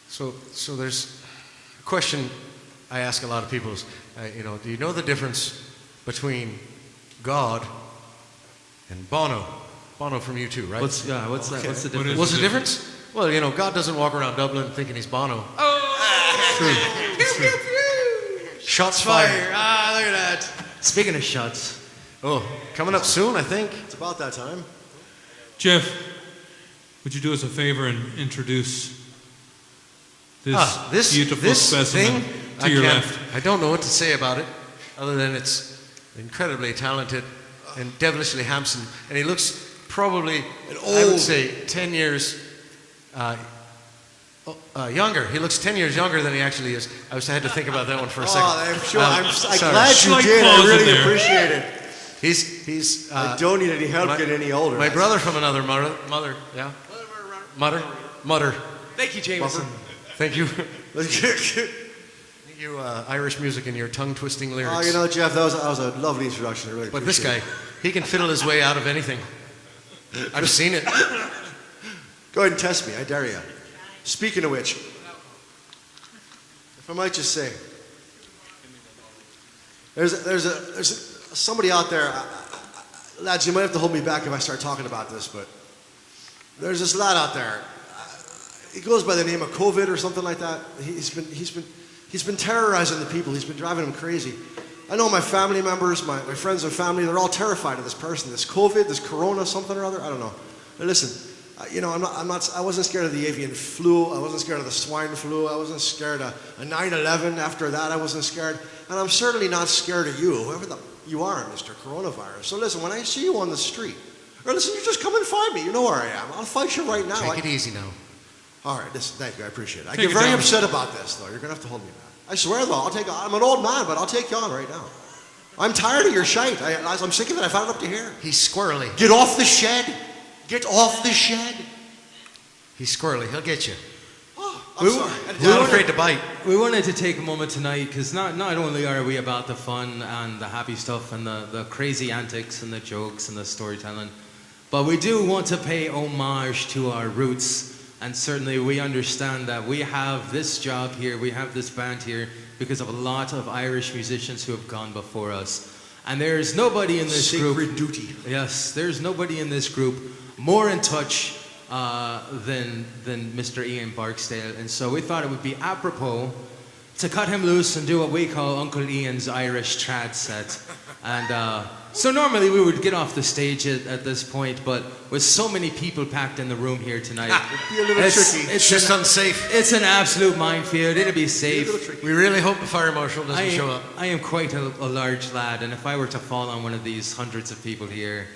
So there's a question I ask a lot of people is, do you know the difference between God and Bono? Bono from U2, right? What's that? What's the difference? What's the difference? Well, God doesn't walk around Dublin thinking he's Bono. Shots fired. Ah, look at that. Speaking of shots. Oh, coming up soon, I think. It's about that time. Jeff, would you do us a favor and introduce this beautiful this specimen thing, to your left? I don't know what to say about it, other than it's incredibly talented and devilishly handsome, and he looks probably, I would say, 10 years younger. He looks 10 years younger than he actually is. I had to think about that one for a second. I'm sure. I'm sorry. glad you Slight did. pause I really in there. appreciate it. He's I don't need any help getting any older. my brother from another mother, yeah? Mother. Thank you, Jameson. Thank you. You Irish music and your tongue-twisting lyrics. Oh, Jeff, that was a lovely introduction. I really But this appreciate guy, he can fiddle his way out of anything. I've seen it. it. Go ahead and test me. I dare you. Speaking of which, if I might just say, there's somebody out there. Lads, you might have to hold me back if I start talking about this, but there's this lad out there. He goes by the name of COVID or something like that. He's been terrorizing the people. He's been driving them crazy. I know my family members, my friends and family, they're all terrified of this person, this COVID, this corona, something or other. I don't know. But listen, I wasn't scared of the avian flu. I wasn't scared of the swine flu. I wasn't scared of a 9/11. After that, I wasn't scared. And I'm certainly not scared of you, whoever you are, Mr. Coronavirus. So listen, when I see you on the street, or listen, you just come and find me. You know where I am. I'll fight you right now. Take it easy now. All right, listen, thank you. I appreciate it. I Take get it very down. upset about this, though. You're going to have to hold me back. I swear, though, I'm an old man, but I'll take you on right now. I'm tired of your shite. I'm sick of it. I found it up to here. He's squirrely. Get off the shed. Get off the shed. He's squirrely. He'll get you. Oh, I'm sorry. He's not afraid to bite. We wanted to take a moment tonight because not only are we about the fun and the happy stuff and the crazy antics and the jokes and the storytelling, but we do want to pay homage to our roots. And certainly we understand that we have this job here, we have this band here because of a lot of Irish musicians who have gone before us. And there's nobody in this group. Sacred duty. Yes, there's nobody in this group more in touch than Mr. Ian Barksdale. And so we thought it would be apropos to cut him loose and do what we call Uncle Ian's Irish trad set. And so normally we would get off the stage at this point, but with so many people packed in the room here tonight, It'd be a little tricky. It's just unsafe. It's an absolute minefield. It'll be safe. We really hope the fire marshal doesn't show up. I am quite a large lad, and if I were to fall on one of these hundreds of people here,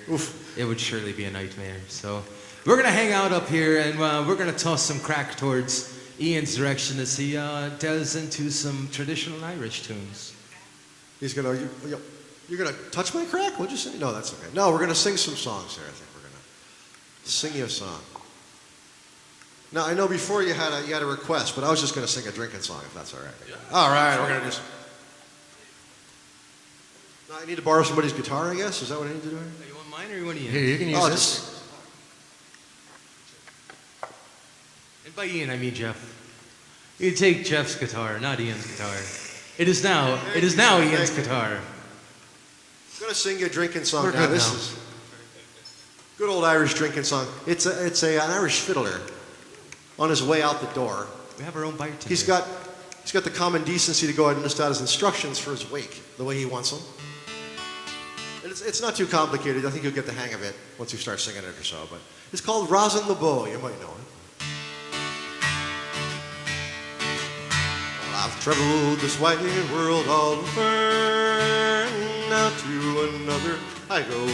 it would surely be a nightmare. So we're going to hang out up here, and we're going to toss some crack towards Ian's direction as he delves into some traditional Irish tunes. He's gonna. You're gonna touch my crack? What'd you say? No, that's okay. No, we're gonna sing some songs here. I think we're gonna sing you a song. Now I know before you had a request, but I was just gonna sing a drinking song if that's all right. Yeah. All right, we're gonna just. Now I need to borrow somebody's guitar, I guess. Is that what I need to do here? You want mine or you want Ian? Here, you can use this. And by Ian, I mean Jeff. You take Jeff's guitar, not Ian's guitar. It is now Ian's guitar. I'm gonna sing you a drinking song. We're Now good this now. is good old Irish drinking song. It's an Irish fiddler on his way out the door. We have our own bite. He's got the common decency to go ahead and list out his instructions for his wake the way he wants them. And it's not too complicated. I think you'll get the hang of it once you start singing it or so. But it's called Rosin the Bow. You might know it. Well, I've traveled this wide world all over, now to another I go.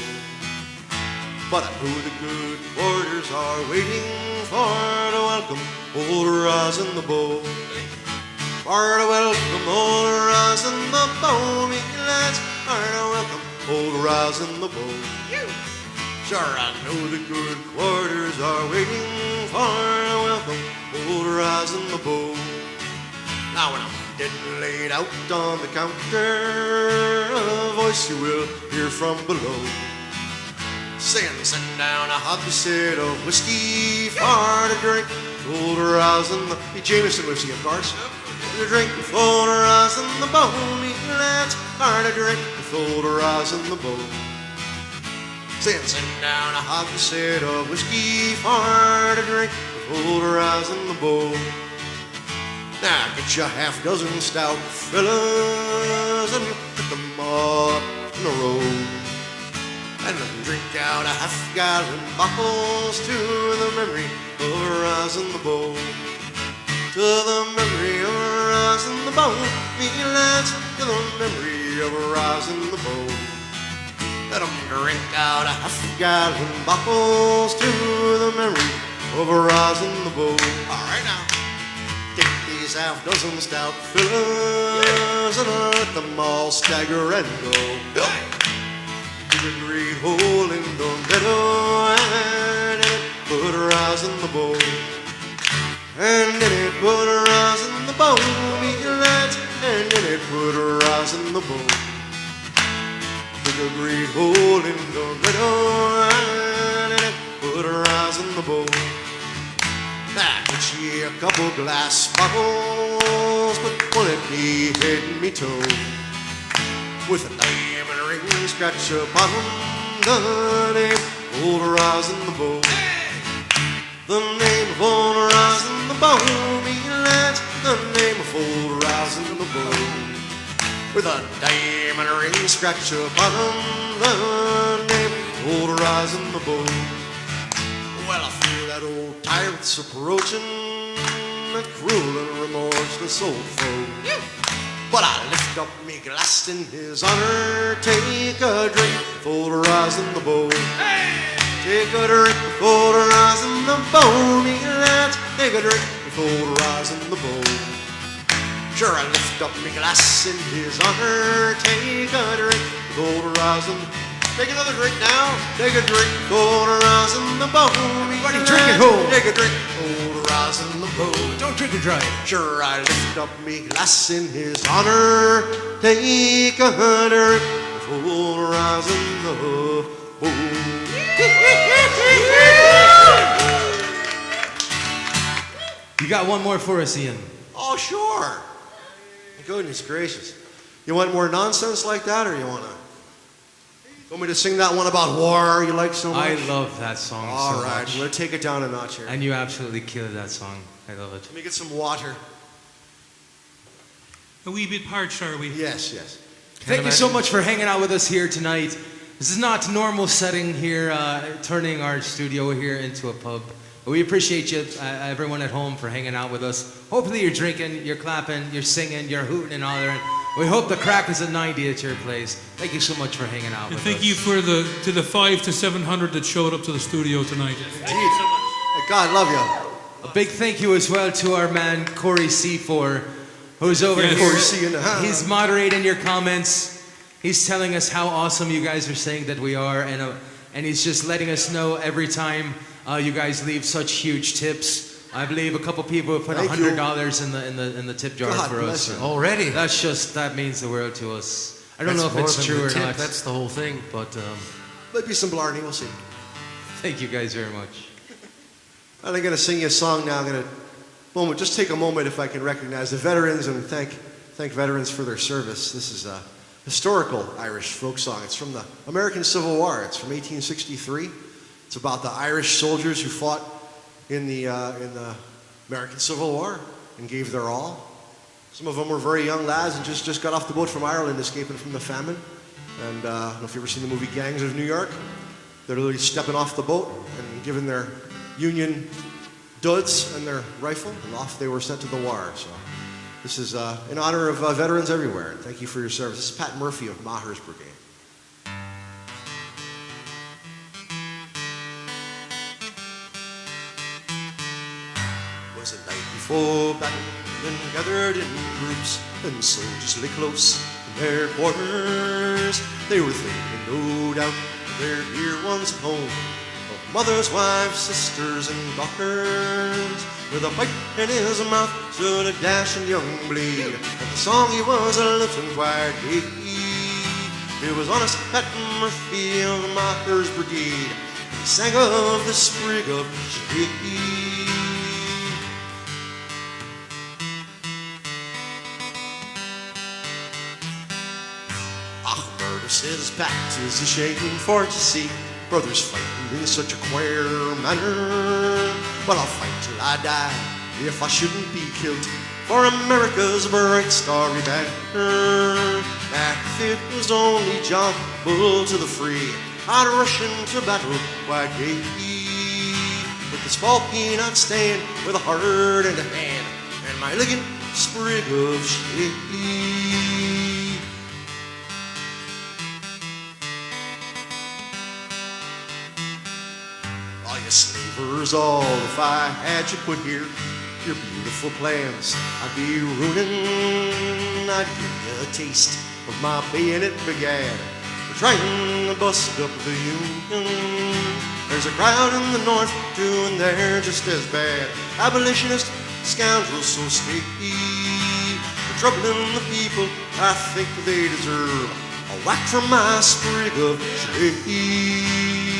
But I know the good quarters are waiting for to welcome old Rosin the Bow. For to welcome old Rosin the Bow, me lads, for to welcome old Rosin the Bow. Sure, I know the good quarters are waiting for to welcome old Rosin the Bow. Now when I'm dead and laid out on the counter, a voice you will hear from below, saying, send down a hogshead of whiskey for to drink. Old Rosin the Jameson whiskey, of course. To drink with old Rosin the Bow, me lads, for to drink with old Rosin the Bow. Saying, send down a hogshead of whiskey for to drink with old Rosin the Bow. Now get you half dozen stout fellas and put them all up in a row, and drink out a half-gallon bottles to the memory of Rosin the Bow. To the memory of Rosin the Bow, me lads, to the memory of Rosin the Bow. Let 'em drink out a half-gallon bottles to the memory of Rosin the Bow. All right now. Take these half dozen stout fellas and let them all stagger and go. Dig a great hole in the middle and in it put Rosin the Bow. And in it put Rosin the Bow, me lads, and in it put Rosin the Bow. Dig a great hole in the middle and in it put Rosin the Bow. Now get ye a couple glass bottles, put one at me head and me toe, with a diamond ring scratch upon the name old Rosin the Bow. The name of old Rosin the Bow, me lads, the name of old Rosin the Bow, with a diamond ring scratch upon the name old Rosin the Bow. Well, I feel that old tyrant's approaching, a cruel and remorseless old foe. But I lift up me glass in his honor, take a drink with old Rosin the Bow. Take a drink with old Rosin the Bow, me lads, take a drink with old Rosin the Bow. Sure, I lift up me glass in his honor, take a drink with old Rosin. Take another drink now. Take a drink, old Rosin the Bow. Everybody drink it whole. Take a drink, old Rosin the Bow. Don't drink it dry. Sure, I lift up me glass in his honor. Take a drink, old Rosin the Bow. You got one more for us, Ian. Oh, sure. Goodness gracious. You want more nonsense like that, or you want me to sing that one about war you like so much? I love that song so All much. right, we're going to take it down a notch here. And you absolutely killed that song. I love it. Let me get some water. A wee bit parched, are we? Yes, yes. Thank you so much for hanging out with us here tonight. This is not normal setting here, turning our studio here into a pub. But we appreciate you, everyone at home, for hanging out with us. Hopefully you're drinking, you're clapping, you're singing, you're hooting and hollering. We hope the crack is a 90 at your place. Thank you so much for hanging out with us. Thank you for the 500 to 700 that showed up to the studio tonight. Thank you so much. God love you. A big thank you as well to our man Corey C4, who's over here. Corey C in the house. He's moderating your comments. He's telling us how awesome you guys are saying that we are, and he's just letting us know every time you guys leave such huge tips. I believe a couple people have put $100 in the tip jar God for bless us. you. Already? That means the world to us. I don't know if it's true or not. That's the whole thing, but Might be some blarney, we'll see. Thank you guys very much. I'm going to sing you a song now. I'm going to just take a moment if I can recognize the veterans and thank veterans for their service. This is a historical Irish folk song. It's from the American Civil War. It's from 1863. It's about the Irish soldiers who fought in the American Civil War and gave their all. Some of them were very young lads and just got off the boat from Ireland, escaping from the famine. And I don't know if you've ever seen the movie Gangs of New York. They're literally stepping off the boat and giving their Union duds and their rifle, and off they were sent to the war. So this is in honor of veterans everywhere. And thank you for your service. This is Pat Murphy of Maher's Brigade. It was the night before battle, men gathered in groups, and soldiers lay close in their quarters. They were thinking, no doubt, of their dear ones at home, of mothers, wives, sisters, and daughters. With a pipe in his mouth stood a dashing young blade, and the song he was a lifting choir gay. It was honest Pat Murphy of Maher's Brigade. He sang of the sprig of shade. His back is a shame for to see brothers fighting in such a queer manner. But I'll fight till I die if I shouldn't be killed for America's bright starry banner. If it was only John Bull to the free, I'd rush into battle quite gay, with the small peanut stand with a heart and a hand, and my elegant sprig of shade. Slavers all, if I had you put here, your beautiful plans I'd be ruining. I'd give you a taste of my bayonet brigade for trying to bust up the Union. There's a crowd in the north doing they're just as bad. Abolitionist scoundrels so sneaky, for troubling the people I think they deserve a whack from my sprig of shade.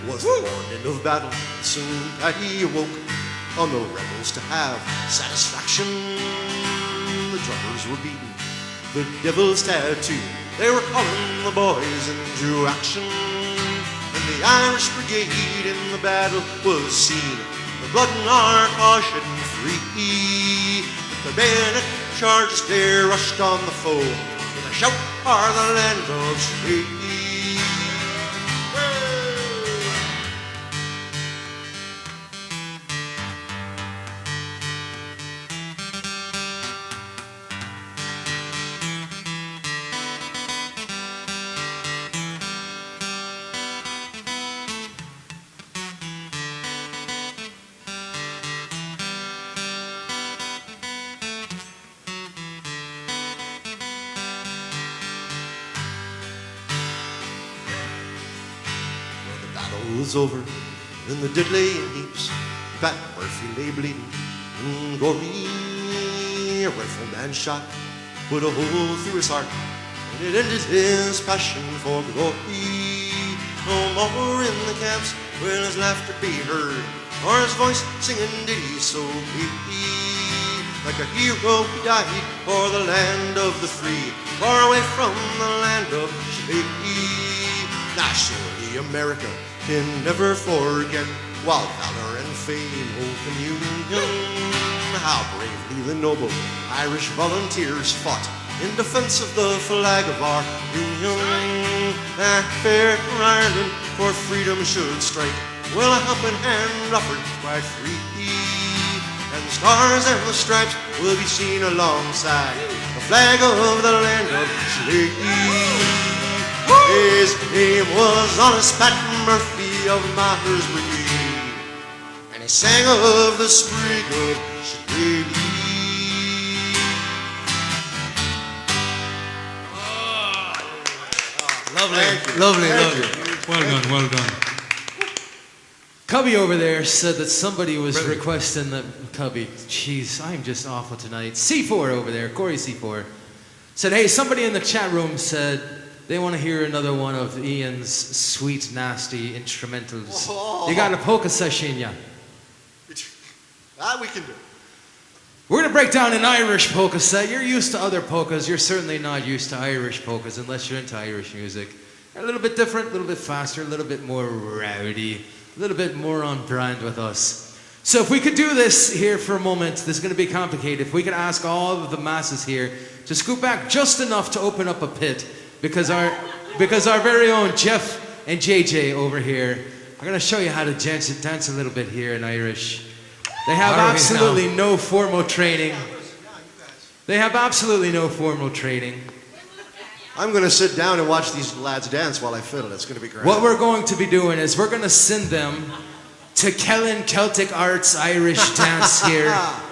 Was the morning of battle, soon Paddy awoke on the rebels to have satisfaction. The drummers were beaten, the devil's tattoo, they were calling the boys into action. And the Irish Brigade in the battle was seen, the blood in our caution free. With the bayonet charges they rushed on the foe, with a shout for the land of shade. Was over, and the dead lay in heaps. Pat Murphy lay bleeding and gory. A rifleman shot put a hole through his heart, and it ended his passion for glory. No more in the camps will his laughter be heard, or his voice singing ditties so gay. Like a hero he died for the land of the free, far away from the land of shade. Now surely America can never forget, while valor and fame, Old Communion. How bravely the noble Irish volunteers fought in defense of the flag of our Union. That fair Ireland for freedom should strike, well, a helping hand offered quite free. And the stars and the stripes will be seen alongside the flag of the land of Chile. His name was Honest Pat Murphy of Maher's Brigade, and he sang of the sprig of Chile. Lovely. Well done, well done. Kubby over there said that somebody was requesting that Kubby. Jeez, I'm just awful tonight. C4 over there, Corey C4, said, hey, somebody in the chat room said they want to hear another one of Ian's sweet, nasty instrumentals. You got a polka session, yeah? We can do it. We're going to break down an Irish polka set. You're used to other polkas. You're certainly not used to Irish polkas unless you're into Irish music. A little bit different, a little bit faster, a little bit more rowdy, a little bit more on brand with us. So if we could do this here for a moment, this is going to be complicated. If we could ask all of the masses here to scoot back just enough to open up a pit, because our very own Jeff and JJ over here are going to show you how to dance a little bit here in Irish. They have absolutely no formal training. They have absolutely no formal training. I'm going to sit down and watch these lads dance while I fiddle. It's going to be great. What we're going to be doing is we're going to send them to Kellen Celtic Arts Irish Dance here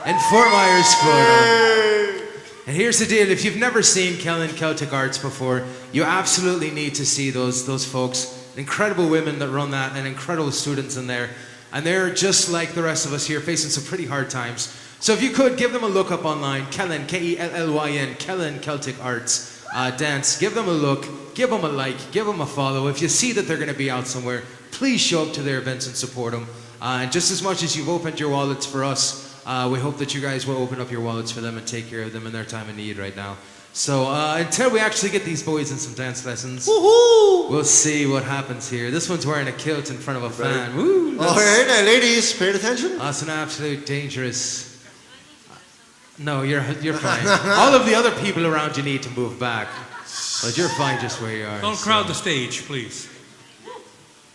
in Fort Myers, Florida. And here's the deal. If you've never seen Kellen Celtic Arts before, you absolutely need to see those folks. Incredible women that run that and incredible students in there. And they're just like the rest of us here, facing some pretty hard times. So if you could, give them a look up online. Kellen, K-E-L-L-Y-N, Kellen Celtic Arts Dance. Give them a look, give them a like, give them a follow. If you see that they're going to be out somewhere, please show up to their events and support them. And just as much as you've opened your wallets for us, we hope that you guys will open up your wallets for them and take care of them in their time of need right now. So until we actually get these boys in some dance lessons, we'll see what happens here. This one's wearing a kilt in front of a fan. Woo, all right, now, ladies, paying attention? That's an absolute dangerous... No, you're fine. All of the other people around you need to move back. But you're fine just where you are. Don't crowd the stage, please.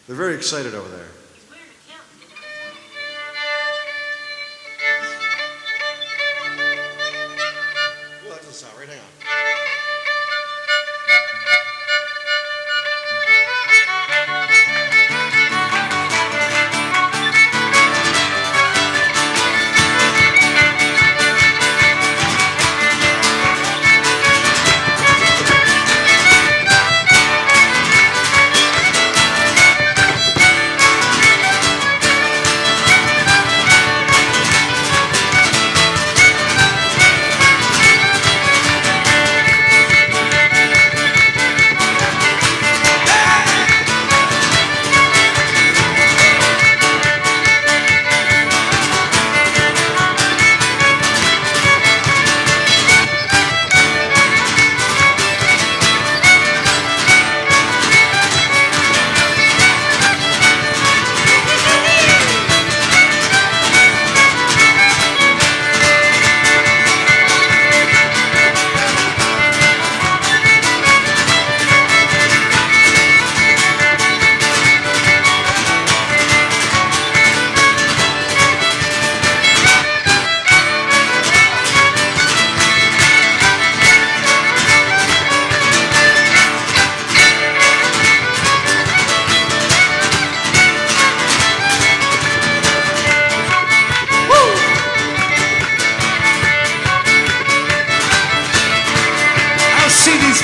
They're very excited over there. Oh, that doesn't sound right. Hang on.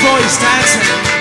boys dancing.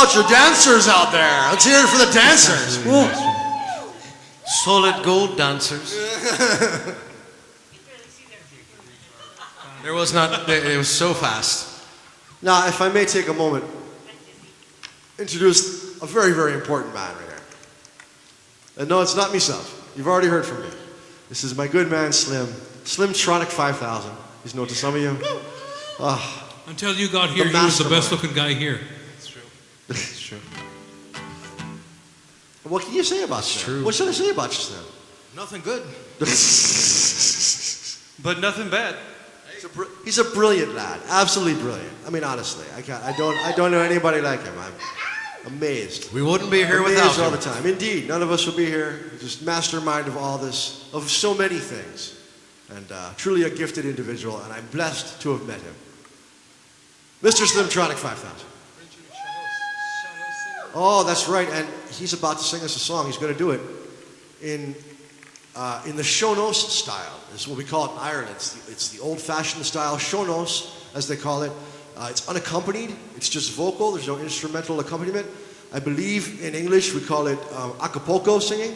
about your dancers out there? Let's hear it for the dancers. Woo. Solid gold dancers. There was not, it was so fast. Now, if I may take a moment, introduce a very, very important man right here. And no, it's not myself. You've already heard from me. This is my good man, Slim. Slimtronic 5000. He's known to some of you. Until you got here, The he was the mastermind. best looking guy here. It's true. It's true. What can you say about Slim? true. What should I say about you, Slim? Nothing good. But nothing bad. He's a brilliant lad. Absolutely brilliant. I mean, honestly, I don't know anybody like him. I'm amazed. We wouldn't be here Amazed without all him. the time. Indeed, none of us would be here. Just mastermind of all this, of so many things, and truly a gifted individual. And I'm blessed to have met him, Mr. Slimtronic 5000. Oh, that's right. And he's about to sing us a song. He's going to do it in the shonos style. This is what we call it in Ireland. It's the old-fashioned style, shonos, as they call it. It's unaccompanied. It's just vocal. There's no instrumental accompaniment. I believe in English we call it acapulco singing.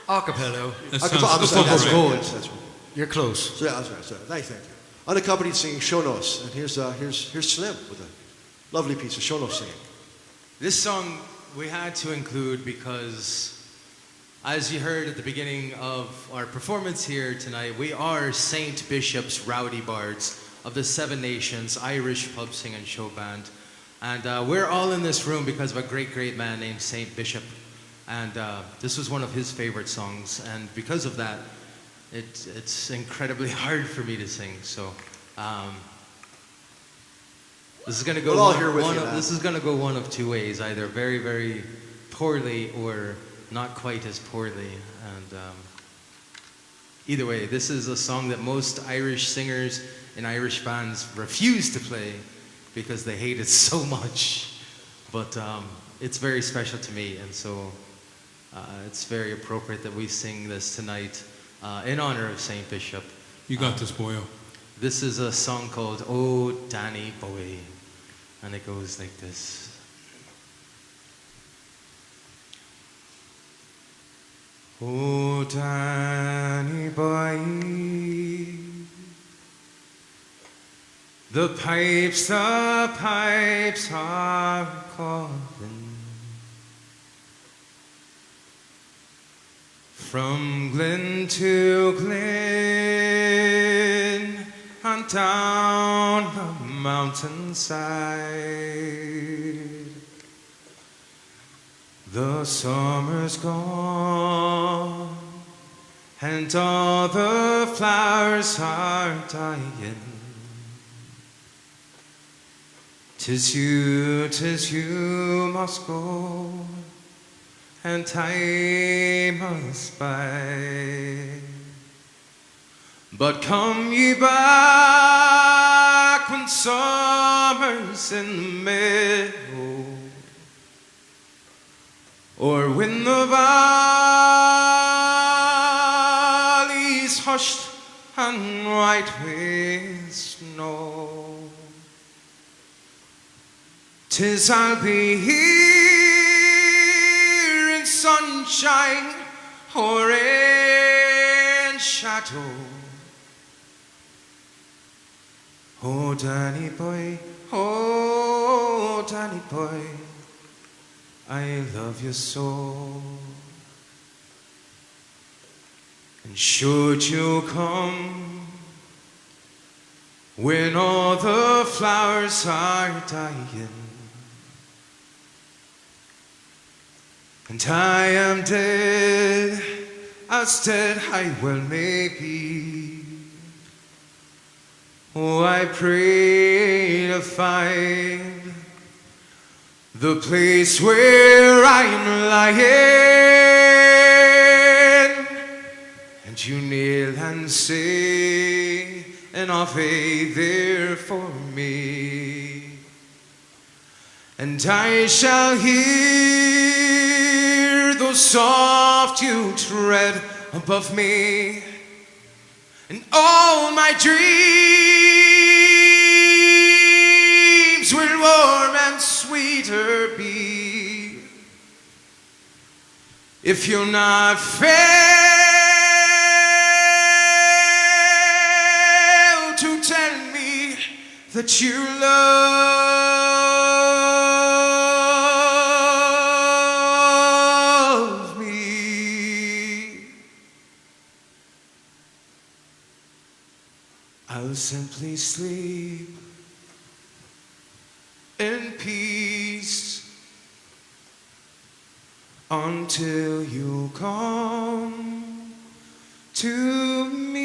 Acapello. That Acapulco, sounds that's right. right. Yes, that's right. You're close. So yeah, that's right. So, thank you. Unaccompanied singing shonos. And here's Slim with a lovely piece of shonos singing. This song we had to include because, as you heard at the beginning of our performance here tonight, we are St. Bishop's Rowdy Bards of the Seven Nations Irish Pub Sing and Show Band. And we're all in this room because of a great, great man named St. Bishop. And this was one of his favorite songs. And because of that, it's incredibly hard for me to sing. So this is going to go We'll all hear with you, this is going to go one of two ways, either very, very poorly or not quite as poorly. And either way, this is a song that most Irish singers in Irish bands refuse to play because they hate it so much. But it's very special to me, and so it's very appropriate that we sing this tonight in honor of St. Bishop. You got this, boyo. This is a song called Oh Danny Boy, and it goes like this. Oh Danny Boy, the pipes are calling from glen to glen and down the mountainside. The summer's gone and all the flowers are dying. 'Tis you must go, and I must bide. But come ye back when summer's in the meadow, or when the valley's hushed and white with snow. 'Tis I'll be here in sunshine or in shadow. Oh, Danny boy, I love you so. And should you come when all the flowers are dying, and I am dead, as dead I well may be, oh, I pray to find the place where I'm lying, and you kneel and say an Ave there for me, and I shall hear those soft you tread above me, and all my dreams will warm and sweeter be. If you're not fail to tell me that you love me, I'll simply sleep in peace until you come to me.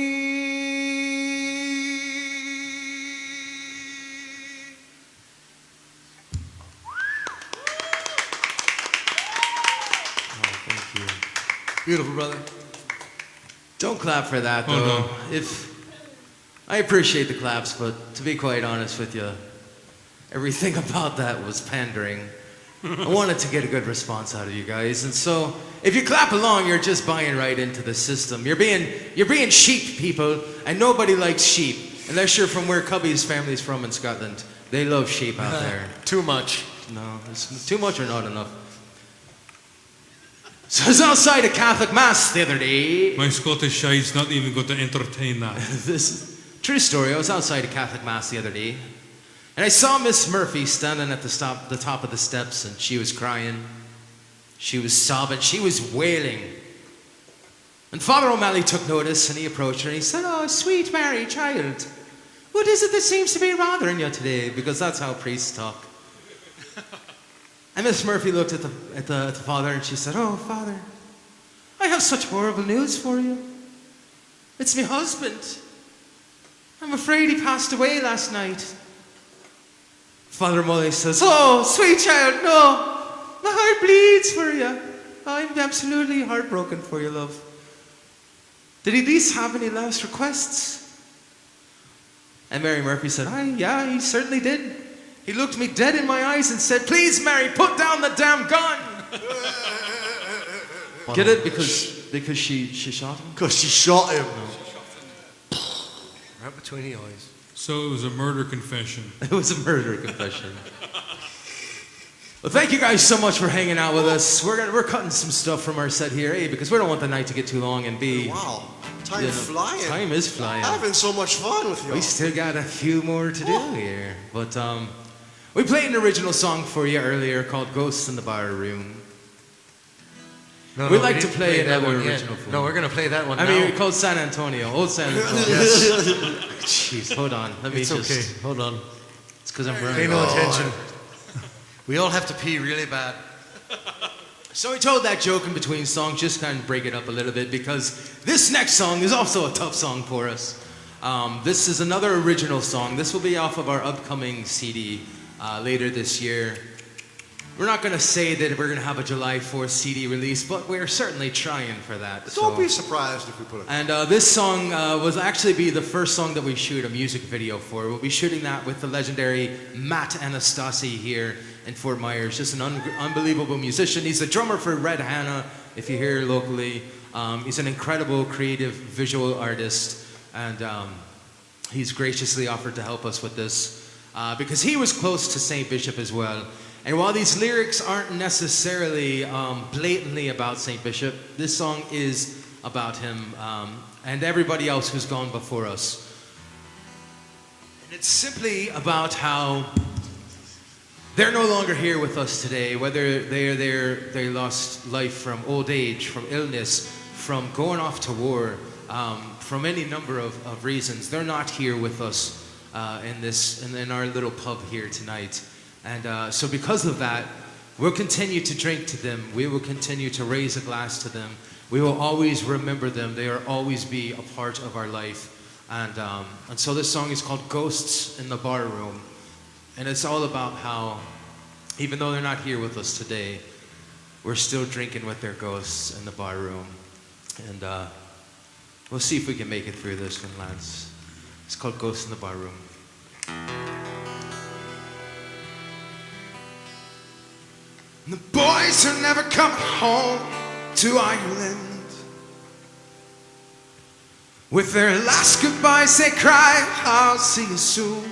Oh, thank you. Beautiful, brother. Don't clap for that, Hold though. on. If I appreciate the claps, but to be quite honest with you, everything about that was pandering. I wanted to get a good response out of you guys, and so if you clap along, you're just buying right into the system. You're being sheep people, and nobody likes sheep unless you're from where Kubby's family's from in Scotland. They love sheep out there. Too much. No, it's too much or not enough. So I was outside a Catholic mass the other day. My Scottish side's not even going to entertain that. This true story. I was outside a Catholic mass the other day, and I saw Miss Murphy standing at the top of the steps, and she was crying. She was sobbing. She was wailing. And Father O'Malley took notice, and he approached her, and he said, "Oh, sweet Mary, child, what is it that seems to be bothering you today?" Because that's how priests talk. And Miss Murphy looked at the father, and she said, "Oh, Father, I have such horrible news for you. It's my husband. I'm afraid he passed away last night." Father O'Malley says, "Oh, sweet child, no. My heart bleeds for you. I'm absolutely heartbroken for you, love. Did he at least have any last requests?" And Mary Murphy said, "Yeah, he certainly did. He looked me dead in my eyes and said, 'Please, Mary, put down the damn gun.'" Get it? Because she shot him? Because she shot him. Right between the eyes. So it was a murder confession. It was a murder confession. Well, thank you guys so much for hanging out with us. We're cutting some stuff from our set here, A, because we don't want the night to get too long, and B, Wow. Time's flying. time is flying. Having so much fun with you. We still got a few more to do here. But we played an original song for you earlier called Ghosts in the Bar Room. No, We'd we like to didn't play that another one yet. original for No, you. we're going to play that one I now. mean, it's called San Antonio, Old San Antonio. Jeez, hold on. Let me It's just. okay. Hold on. It's because I'm Pay running. no attention. We all have to pee really bad. So we told that joke in between songs, just kind of break it up a little bit, because this next song is also a tough song for us. This is another original song. This will be off of our upcoming CD later this year. We're not going to say that we're going to have a July 4th CD release, but we're certainly trying for that. Don't be surprised if we put it. And this song was actually be the first song that we shoot a music video for. We'll be shooting that with the legendary Matt Anastasi here in Fort Myers. Just an unbelievable musician. He's the drummer for Red Hannah, if you're here locally. He's an incredible creative visual artist, and he's graciously offered to help us with this because he was close to St. Bishop as well. And while these lyrics aren't necessarily blatantly about St. Bishop, this song is about him and everybody else who's gone before us. And it's simply about how they're no longer here with us today, whether they lost life from old age, from illness, from going off to war, from any number of reasons. They're not here with us in our little pub here tonight. And so because of that, we'll continue to drink to them. We will continue to raise a glass to them. We will always remember them. They will always be a part of our life. And so this song is called Ghosts in the Bar Room. And it's all about how, even though they're not here with us today, we're still drinking with their ghosts in the bar room. And we'll see if we can make it through this one, lads. It's called Ghosts in the Bar Room. The boys are never coming home to Ireland. With their last goodbyes they cry, "I'll see you soon."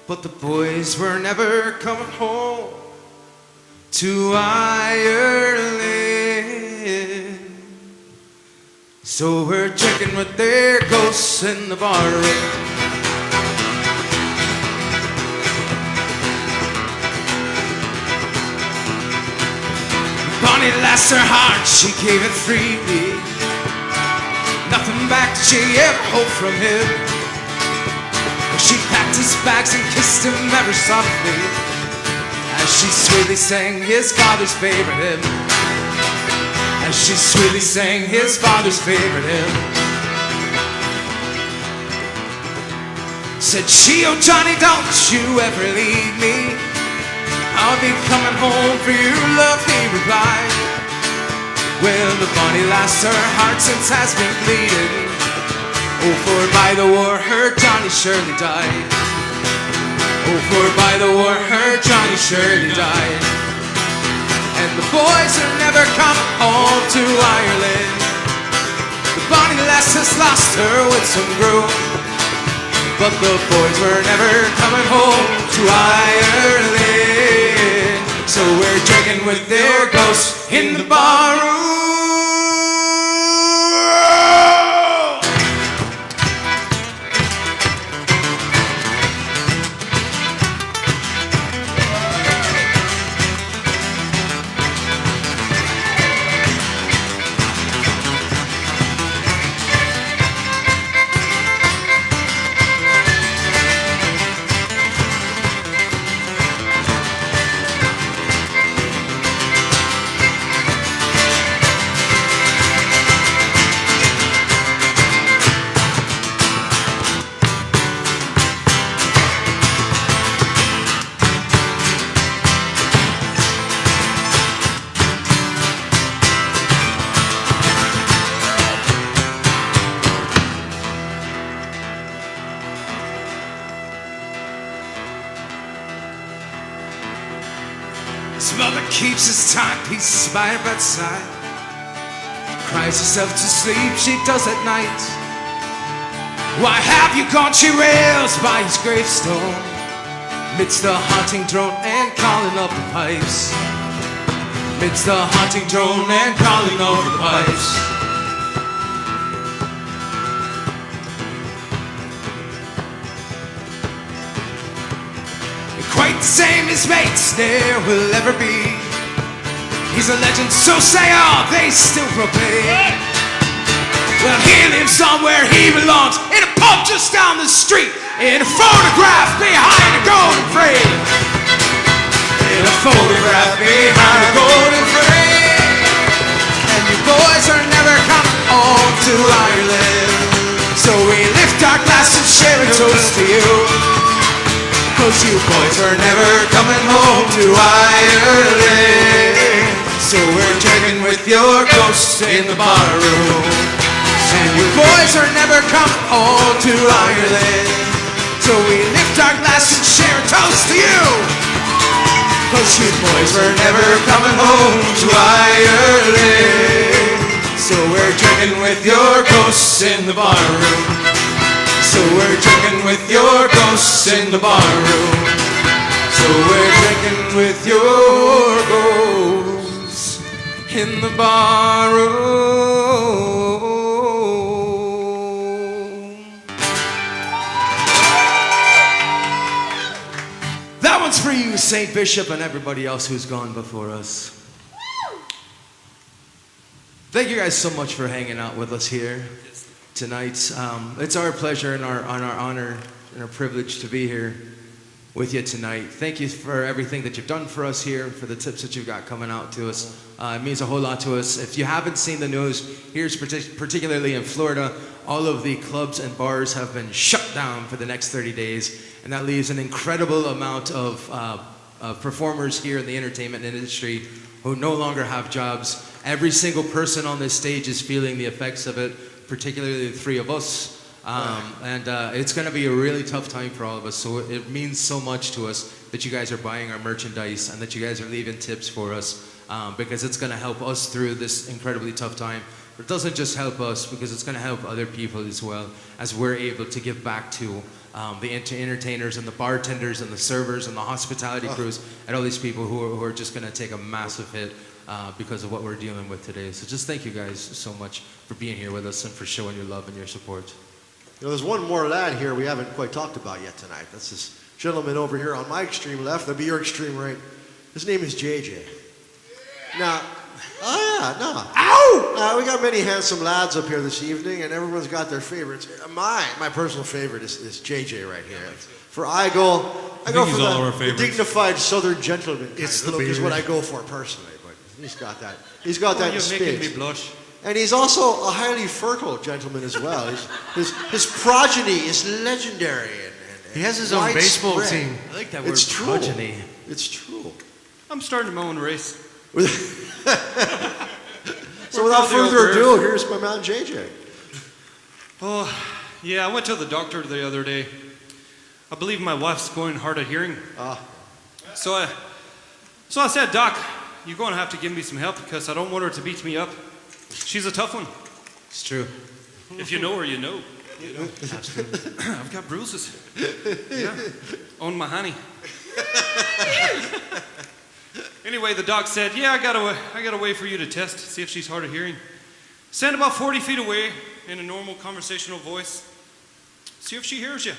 But the boys were never coming home to Ireland. So we're drinking with their ghosts in the bar room. Bonnie lost her heart, she gave it freely. Nothing back did she ever hope from him. She packed his bags and kissed him ever softly as she sweetly sang his father's favorite hymn. As she sweetly sang his father's favorite hymn. Said she, oh Johnny, don't you ever leave me. I'll be coming home for you, love, he replied. Well, the Bonnie lost her heart since has been bleeding. Oh, for by the war her Johnny surely died. Oh, for by the war her Johnny surely died. And the boys are never coming home to Ireland. The Bonnie lass has lost her winsome groove. But the boys were never coming home to Ireland. So we're drinking with their ghosts in the bar room. His mother keeps his timepiece by her bedside, cries herself to sleep, she does at night. Why have you gone, she rails by his gravestone, midst the haunting drone and calling of the pipes. Midst the haunting drone and calling of the pipes. Quite the same his mates there will ever be. He's a legend, so say all, they still proclaim. Well, he lives somewhere he belongs, in a pub just down the street, in a photograph behind a golden frame. In a photograph behind a golden frame. And you boys are never coming home to Ireland. So we lift our glass and share a toast to you. 'Cause you boys are never coming home to Ireland. So we're drinking with your ghosts in the bar room. And you boys are never coming home to Ireland. So we lift our glass and share a toast to you. 'Cause you boys were never coming home to Ireland. So we're drinking with your ghosts in the bar room. So we're drinking with your ghosts in the bar room. So we're drinking with your ghosts in the bar room. That one's for you, St. Bishop, and everybody else who's gone before us. Thank you guys so much for hanging out with us here tonight. It's our pleasure and our honor and our privilege to be here with you tonight. Thank you for everything that you've done for us here, for the tips that you've got coming out to us. It means a whole lot to us. If you haven't seen the news, here's particularly in Florida, all of the clubs and bars have been shut down for the next 30 days, and that leaves an incredible amount of performers here in the entertainment industry who no longer have jobs. Every single person on this stage is feeling the effects of it, particularly the three of us. And it's going to be a really tough time for all of us, so it means so much to us that you guys are buying our merchandise and that you guys are leaving tips for us, because it's going to help us through this incredibly tough time. But it doesn't just help us, because it's going to help other people as well, as we're able to give back to the entertainers and the bartenders and the servers and the hospitality crews and all these people who are just going to take a massive hit because of what we're dealing with today. So just thank you guys so much for being here with us and for showing your love and your support. You know, there's one more lad here we haven't quite talked about yet tonight. That's this gentleman over here on my extreme left. That'd be your extreme right. His name is JJ. Now, we got many handsome lads up here this evening, and everyone's got their favorites. My personal favorite is JJ right here. For I go for the dignified Southern gentleman. It's the look is what I go for personally, but he's got that. He's got that in spades. You're making me blush. And he's also a highly fertile gentleman as well. His progeny is legendary. And he has his own baseball spread. team. I like that word, progeny. It's true. I'm starting my own race. So without further ado, here's my man JJ. Oh, yeah, I went to the doctor the other day. I believe my wife's going hard of hearing. So I said, Doc, you're going to have to give me some help because I don't want her to beat me up. She's a tough one. It's true. If you know her, you know. Absolutely. I've got bruises. Yeah, on my honey. Anyway, the doc said, yeah, I got a way for you to test, see if she's hard of hearing. Stand about 40 feet away in a normal conversational voice. See if she hears you.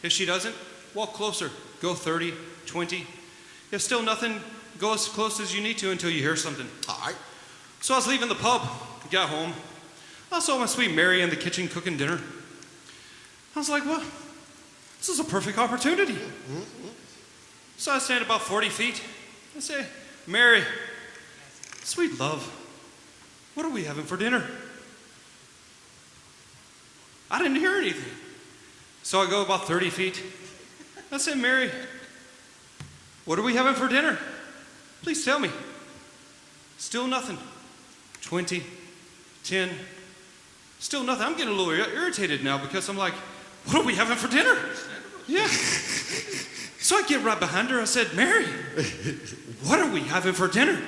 If she doesn't, walk closer. Go 30, 20. If still nothing, go as close as you need to until you hear something. All right. So I was leaving the pub, got home. I saw my sweet Mary in the kitchen cooking dinner. I was like, well, this is a perfect opportunity. So I stand about 40 feet. I say, Mary, sweet love, what are we having for dinner? I didn't hear anything. So I go about 30 feet. I say, Mary, what are we having for dinner? Please tell me. Still nothing. 20, 10, still nothing. I'm getting a little irritated now because I'm like, what are we having for dinner? Yeah. So I get right behind her. I said, Mary, what are we having for dinner?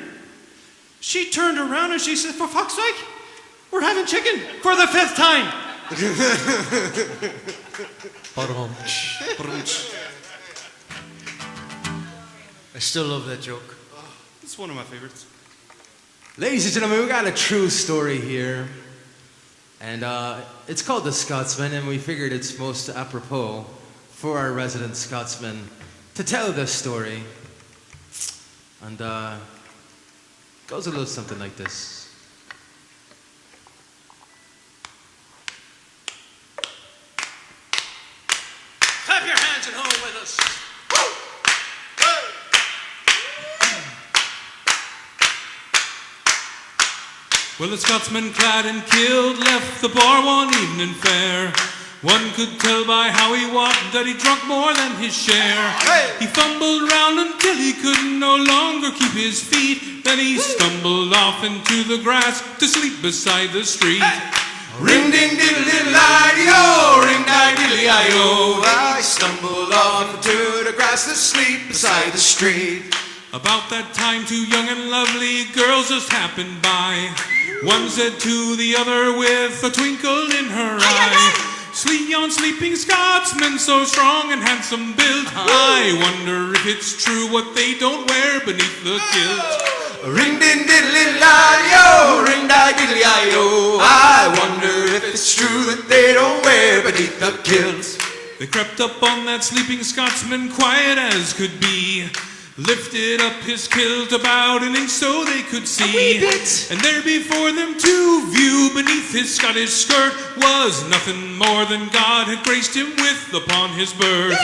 She turned around and she said, for fuck's sake, we're having chicken for the 5th time. I still love that joke. It's one of my favorites. Ladies and gentlemen, we got a true story here. And it's called The Scotsman, and we figured it's most apropos for our resident Scotsman to tell this story. And goes a little something like this. Clap your hands at home with us. Well, the Scotsman clad in kilt left the bar one evening fair. One could tell by how he walked that he drunk more than his share. Hey! He fumbled round until he could no longer keep his feet. Then he stumbled off into the grass to sleep beside the street. Hey! Ring ding diddle diddle I-D-O, ring di diddly I-O. I stumbled off into the grass to sleep beside the street. About that time, 2 young and lovely girls just happened by. One said to the other with a twinkle in her eye, sleep on sleeping Scotsman, so strong and handsome built. I wonder if it's true what they don't wear beneath the kilt. Ring din diddly I-O, ring di diddly I-O. I wonder if it's true that they don't wear beneath the kilt. They crept up on that sleeping Scotsman quiet as could be, lifted up his kilt about an inch so they could see. And there before them to view beneath his Scottish skirt was nothing more than God had graced him with upon his birth.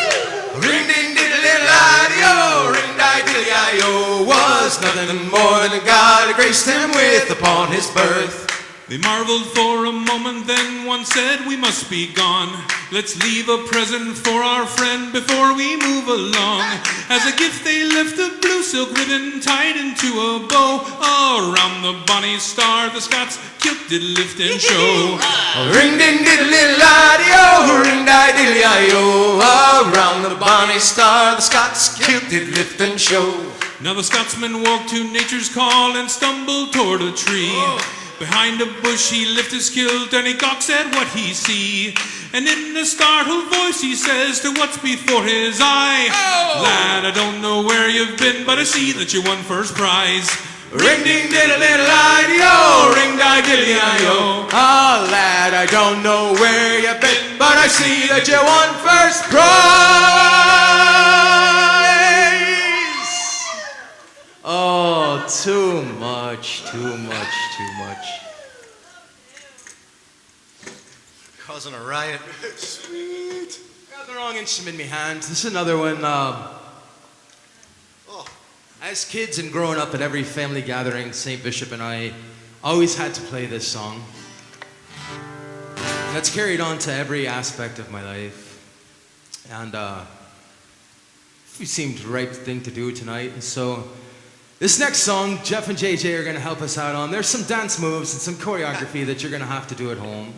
Ring ding diddly I-O, ring di diddly I-O. Was nothing more than God had graced him with upon his birth. They marveled for a moment, then one said, we must be gone. Let's leave a present for our friend before we move along. As a gift they left a blue silk ribbon tied into a bow. Around the bonny star the Scots kilt did lift and show. Ring ding diddle diddle I-D-O, ring di diddly I-O. Around the bonny star the Scots kilt did lift and show. Now the Scotsman walked to nature's call and stumbled toward a tree. Behind a bush he lifted his kilt and he gawks at what he see. And in a startled voice he says to what's before his eye, oh! Lad, I don't know where you've been, but I see that you won first prize. Ring ding diddle diddle I-D-O, ring di diddly I-O. Ah, lad, I don't know where you've been, but I see that you won first prize. Oh, too much, too much, too much. Causing a riot. Sweet. Got the wrong instrument in my hand. This is another one. As kids and growing up at every family gathering, St. Bishop and I always had to play this song. And that's carried on to every aspect of my life. And it seemed the right thing to do tonight. And so this next song, Jeff and JJ are going to help us out on. There's some dance moves and some choreography that you're going to have to do at home.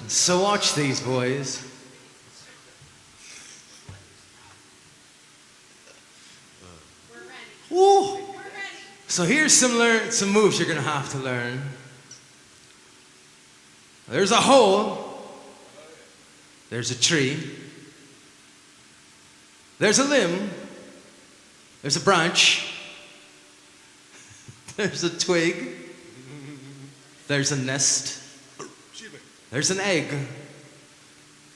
So watch these, boys. Woo. So here's some moves you're gonna have to learn. There's a hole. There's a tree. There's a limb. There's a branch. There's a twig. There's a nest. There's an egg.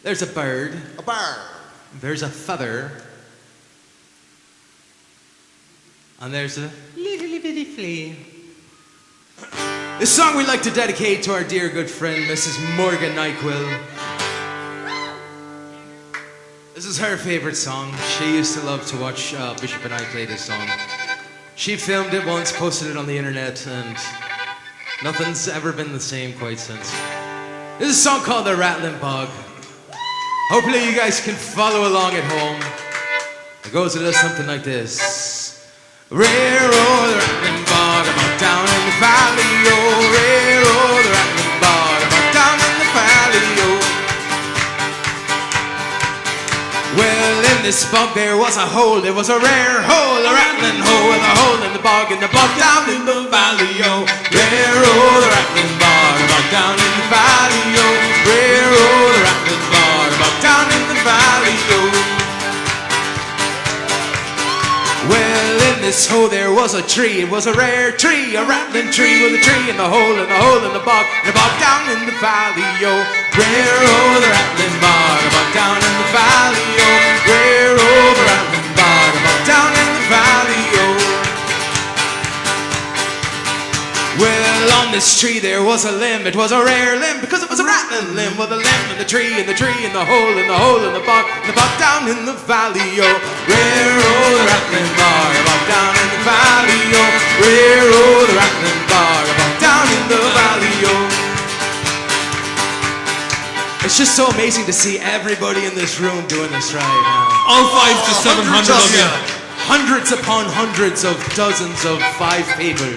There's a bird. A bird. There's a feather. And there's a little bitty flea. This song we'd like to dedicate to our dear good friend, Mrs. Morgan Nyquil. This is her favorite song. She used to love to watch Bishop and I play this song. She filmed it once, posted it on the internet, and nothing's ever been the same quite since. This is a song called The Rattling Bog. Hopefully you guys can follow along at home. It goes a little something like this. Railroad the rattling bog, about down in the valley, oh. Railroad the rattling bog, about down in the valley, oh. Well, in this bog there was a hole, there was a rare hole, a rattling hole, with a hole in the bog down in the valley, oh. Railroad the rattling bog, about down in the valley, oh. Railroad the rattling bog, about down in the valley, oh. Well, in this hole there was a tree. It was a rare tree, a rattling tree with a tree in the hole in the bog down in the valley, yo. Rare oh, the rattling bog, about down in the valley, yo. Rare oh, the rattling bog, about down in the valley, yo. Well, on this tree there was a limb. It was a rare limb because it was a rattling limb with a limb in the tree in the hole in the bog down in the valley, yo. Rare oh, the rattling bog, about down in the valley, yo. Rare oh, the rattling bog, about down in the valley, yo. It's just so amazing to see everybody in this room doing this right now. All 500 to 700 of you. Hundreds upon hundreds of dozens of 5 people.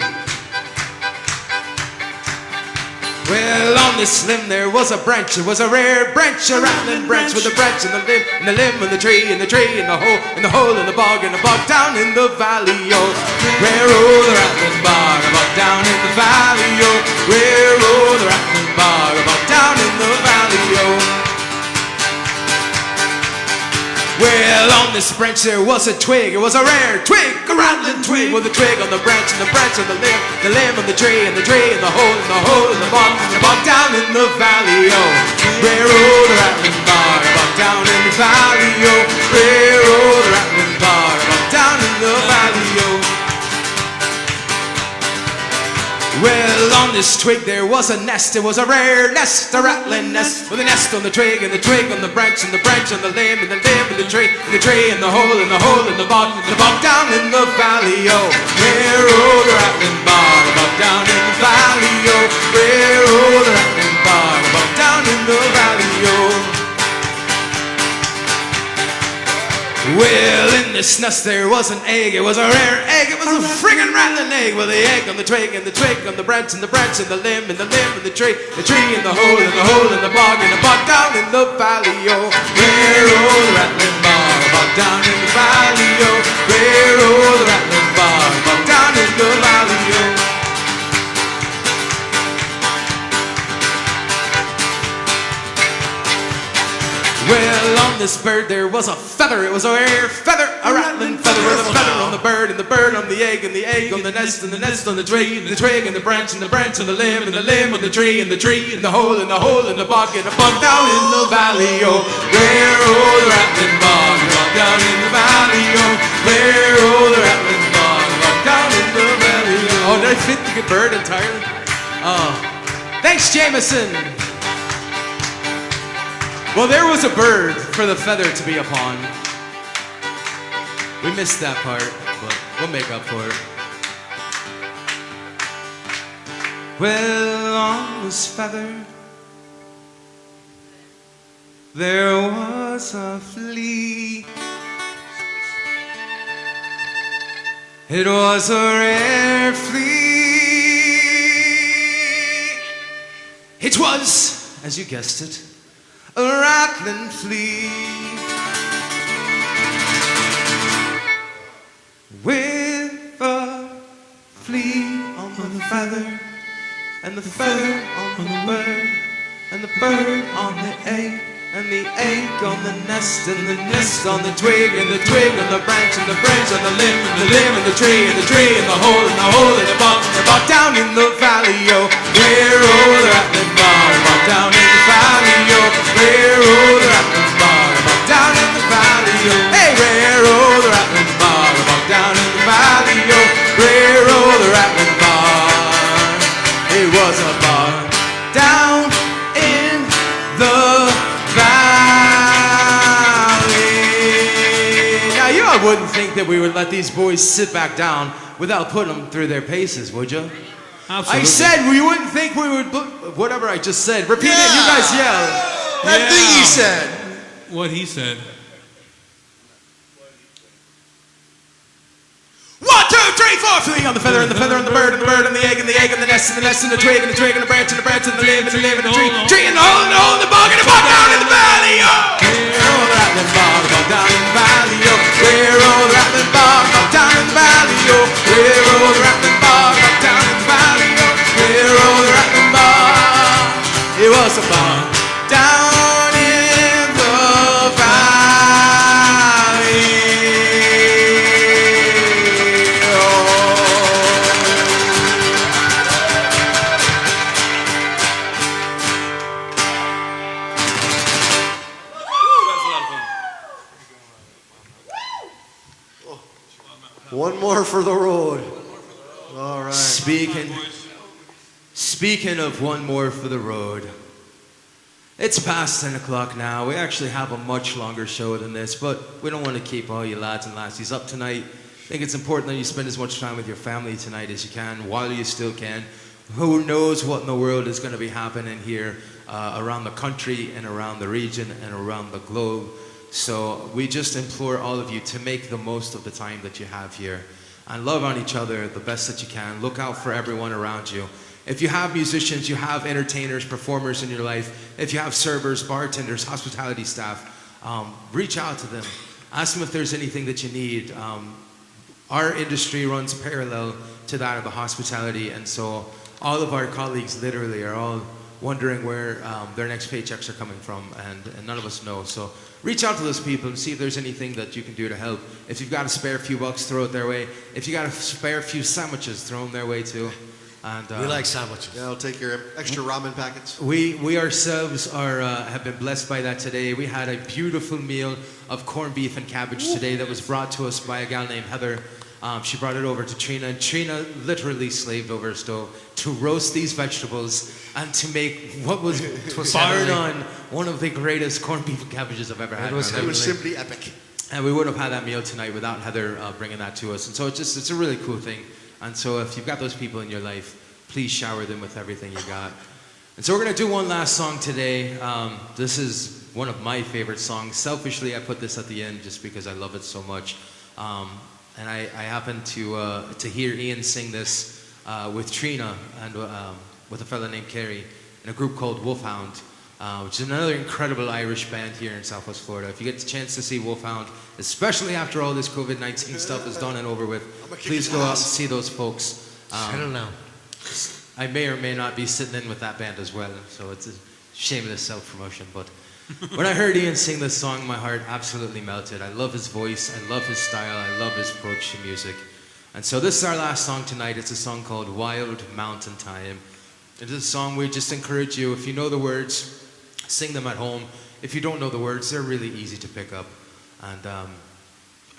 Well, on this limb there was a branch. It was a rare branch, a rattling branch with a branch in the limb and the tree in the hole in the bog down in the valley, yo. Rare oh, the rattling bog, about down in the valley, yo. Rare oh, the rattling bog, about down in the valley, yo. Well, on this branch there was a twig. It was a rare twig, a rattling twig with a twig on the branch and the branch on the limb on the tree and the hole in the bog down in the valley, yo. Rare oh, the rattling bog, about down in the valley, yo. Rare oh, the rattling bog, about down in the valley, yo. Well, on this twig there was a nest. It was a rare nest, a rattling nest with a nest on the twig and the twig on the branch and the branch on the limb and the tree and the hole in the bog down in the valley, yo. Rare oh, the rattling bog, about down in the valley, yo. Rare oh, the rattling bog, about down in the valley, yo. Well, in this nest there was an egg. It was a rare egg. It was a friggin' rattling egg with the egg on the twig and the twig on the branch and the branch and the limb and the tree in the hole in the bog down in the valley, yo. Rare oh, the rattling bog, about down in the valley, yo. Rare oh, the rattling bog, about down in the this bird there was a feather. It was a rare feather, a rattling feather with a feather on the bird, and the bird on the egg, and the egg on the nest, and the nest on the tree, and the twig, and the branch, and the branch on the limb, and the limb on the tree, and the tree, and the hole, and the hole, and the bog, and the bug down in the valley, oh, rare old rattling bog, bug down in the valley, oh, rare old rattling bog, bug down in the valley, oh. Oh, did I fit the bird entirely? Oh, thanks, Jameson. Well, there was a bird for the feather to be upon. We missed that part, but we'll make up for it. Well, on this feather, there was a flea. It was a rare flea. It was, as you guessed it, a rattling flea. With a flea on the feather, and the feather on the bird, and the bird on the egg, and the egg on the nest, and the nest on the twig, and the twig on the branch, and the branch on the limb, and the limb on the tree, and the tree, and the hole, and the hole, and the bog down in the valley, yo, where old rattling bog, down in the valley, yo, where old rattling bog, down in the valley, yo, hey, where old rattling bog, down in the valley, yo, where old rattling bog, it was a bog down in the I wouldn't think that we would let these boys sit back down without putting them through their paces, would you? Absolutely. I said we wouldn't think we would. Whatever I just said. Repeat it. You guys yell. That thing he said. What he said. 1, 2, 3, 4. Flea on the feather, and the feather on the bird, and the bird on the egg, and the egg on the nest, and the nest, and the twig, and the twig, and the branch, and the branch, and the limb, and the limb, and the tree, tree, and the hole, and the hole, and the bog, and the bog down in the valley. Oh! Where old rattling bog, down in the valley. Oh! Where old rattling bog, down in the valley. Oh! Where old rattling bog, down in the valley. Oh! Where old rattling bog, it was a bog down in the valley. One more for the road. All right. Speaking of one more for the road, it's past 10 o'clock now. We actually have a much longer show than this, but we don't want to keep all you lads and lassies up tonight. I think it's important that you spend as much time with your family tonight as you can, while you still can. Who knows what in the world is going to be happening here around the country and around the region and around the globe. So we just implore all of you to make the most of the time that you have here and love on each other the best that you can. Look out for everyone around you. If you have musicians, you have entertainers, performers in your life, if you have servers, bartenders, hospitality staff, reach out to them. Ask them if there's anything that you need. Our industry runs parallel to that of the hospitality, and so all of our colleagues literally are all wondering where their next paychecks are coming from, and none of us know. So reach out to those people and see if there's anything that you can do to help. If you've got a spare few bucks, throw it their way. If you got a spare few sandwiches, throw them their way too. And we like sandwiches. Yeah, I'll take your extra ramen packets. We ourselves have been blessed by that today. We had a beautiful meal of corned beef and cabbage today that was brought to us by a gal named Heather. She brought it over to Trina, and Trina literally slaved over a stove to roast these vegetables and to make what was bar none one of the greatest corned beef and cabbages I've ever had. It was simply epic. And we wouldn't have had that meal tonight without Heather bringing that to us. And so it's a really cool thing. And so if you've got those people in your life, please shower them with everything you got. And so we're going to do one last song today. This is one of my favorite songs. Selfishly, I put this at the end just because I love it so much. And I happened to hear Ian sing this with Trina and with a fella named Kerry in a group called Wolfhound, which is another incredible Irish band here in Southwest Florida. If you get the chance to see Wolfhound, especially after all this COVID-19 stuff is done and over with, please go out and see those folks. Settle down. I may or may not be sitting in with that band as well, so it's a shameless self-promotion, but When I heard Ian sing this song, my heart absolutely melted. I love his voice, I love his style, I love his approach to music. And so this is our last song tonight. It's a song called Wild Mountain Time. It is a song we just encourage you, if you know the words, sing them at home. If you don't know the words, they're really easy to pick up. And I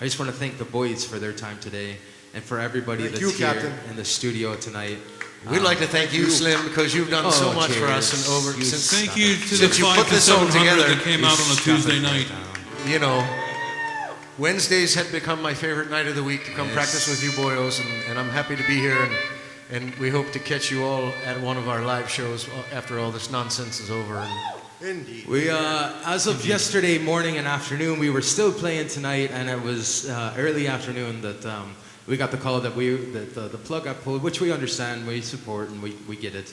just want to thank the boys for their time today and for everybody that's here Captain. in the studio tonight. We'd like to thank you, Slim, because you've done so much for us and over since Thank you to the since you 5 put to this song 700 together. that came out on a Tuesday night. You know, Wednesdays had become my favorite night of the week to come practice with you boyos, and I'm happy to be here, and we hope to catch you all at one of our live shows after all this nonsense is over. Indeed. We, as of yesterday morning and afternoon, we were still playing tonight, and it was early afternoon that we got the call that the plug got pulled, which we understand, we support, and we get it.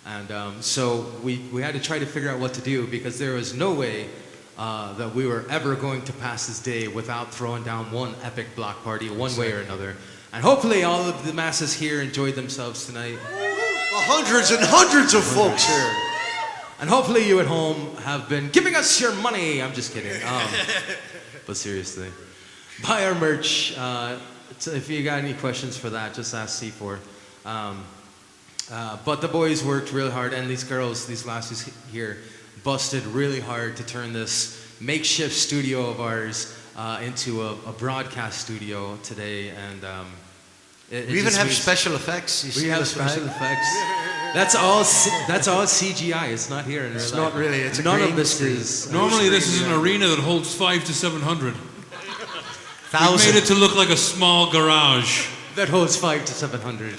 And so we had to try to figure out what to do, because there was no way that we were ever going to pass this day without throwing down one epic block party one way or another. And hopefully all of the masses here enjoyed themselves tonight. The hundreds and hundreds of folks here. And hopefully you at home have been giving us your money. I'm just kidding. But seriously, buy our merch. So if you got any questions for that, just ask C4. But the boys worked real hard, and these girls, these lasses here, busted really hard to turn this makeshift studio of ours into a broadcast studio today. And We even have special effects. You we see have this special bag? effects. That's all CGI. It's not here in real It's life. not really. It's a None green of this screen. is. Normally, this is an arena that holds 5 to 700. We Thousand. made it to look like a small garage That holds 5 to 700.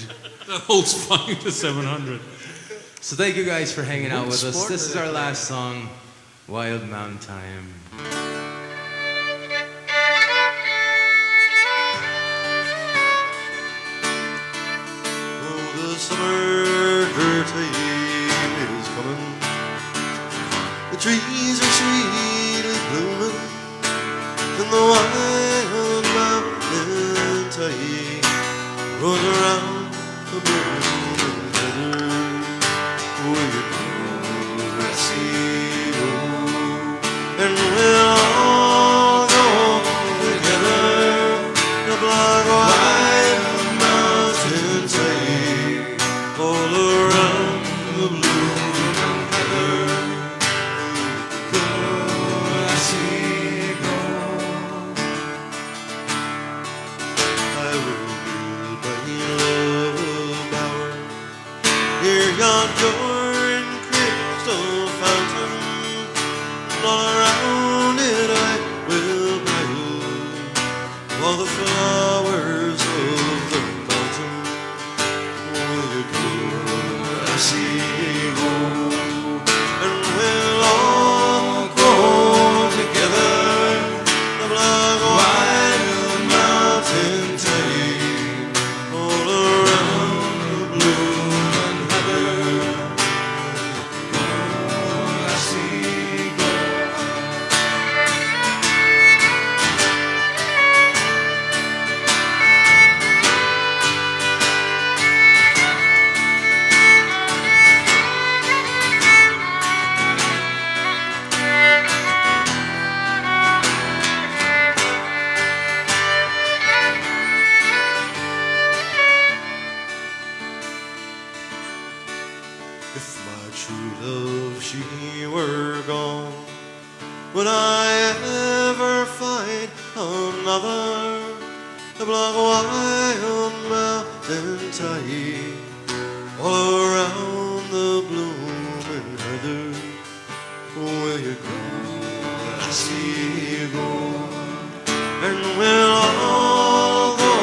that holds 5 to 700. So thank you guys for hanging out with us. sport This do is they our play? last song, Wild Mountain Time. Oh, the summer time is coming. The trees are sweetly blooming, and the wild mountain tide rolls around the blooming heather. Will you go, I see you, and we'll all go together. The black white mountain tide all around the blooming heather. Go, I see, go. I will build my love bower near yon pure and crystal fountain, and all around it I will plant all the flowers of the mountain. Will you go, I see, go, and we'll all go together. The black white mountain tide all around the blooming heather. Go, I see, go. If my true love she were gone, would I ever find another? The black wild mountain tide all around the blooming heather. Will you go, I see you go, and we'll all go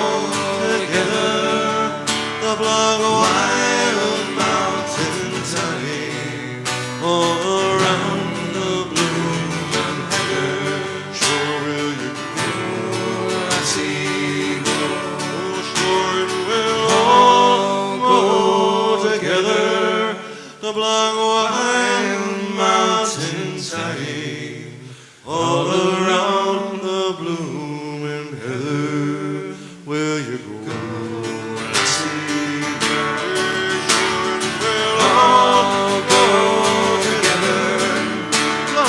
together. The black wild mountain tide all around the blooming heather. Sure will you go, I see you go. Oh, sure and we'll all go together. The black wild mountain tide all around the blooming heather. Will you go? I see you go. Sure and we'll all go together. The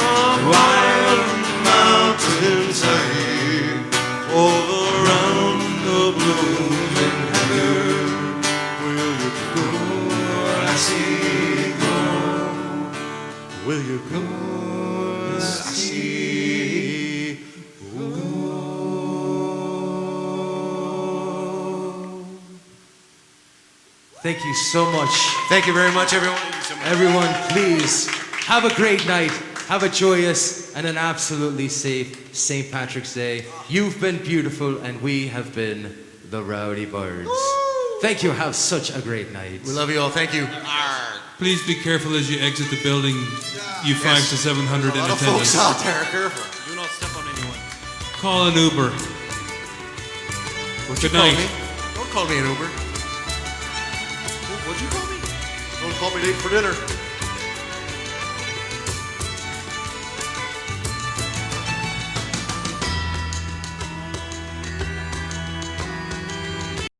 Thank you so much. Thank you very much, everyone. Everyone, please have a great night. Have a joyous and an absolutely safe St. Patrick's Day. You've been beautiful, and we have been the Rowdy Bards. Thank you. Have such a great night. We love you all. Thank you. Please be careful as you exit the building, you 500 to 700 A in lot of attendance. folks out there. Careful. Do not step on anyone. Call an Uber. What'd you Good call night. me? Don't call me an Uber. What'd you call me? Don't call me late for dinner.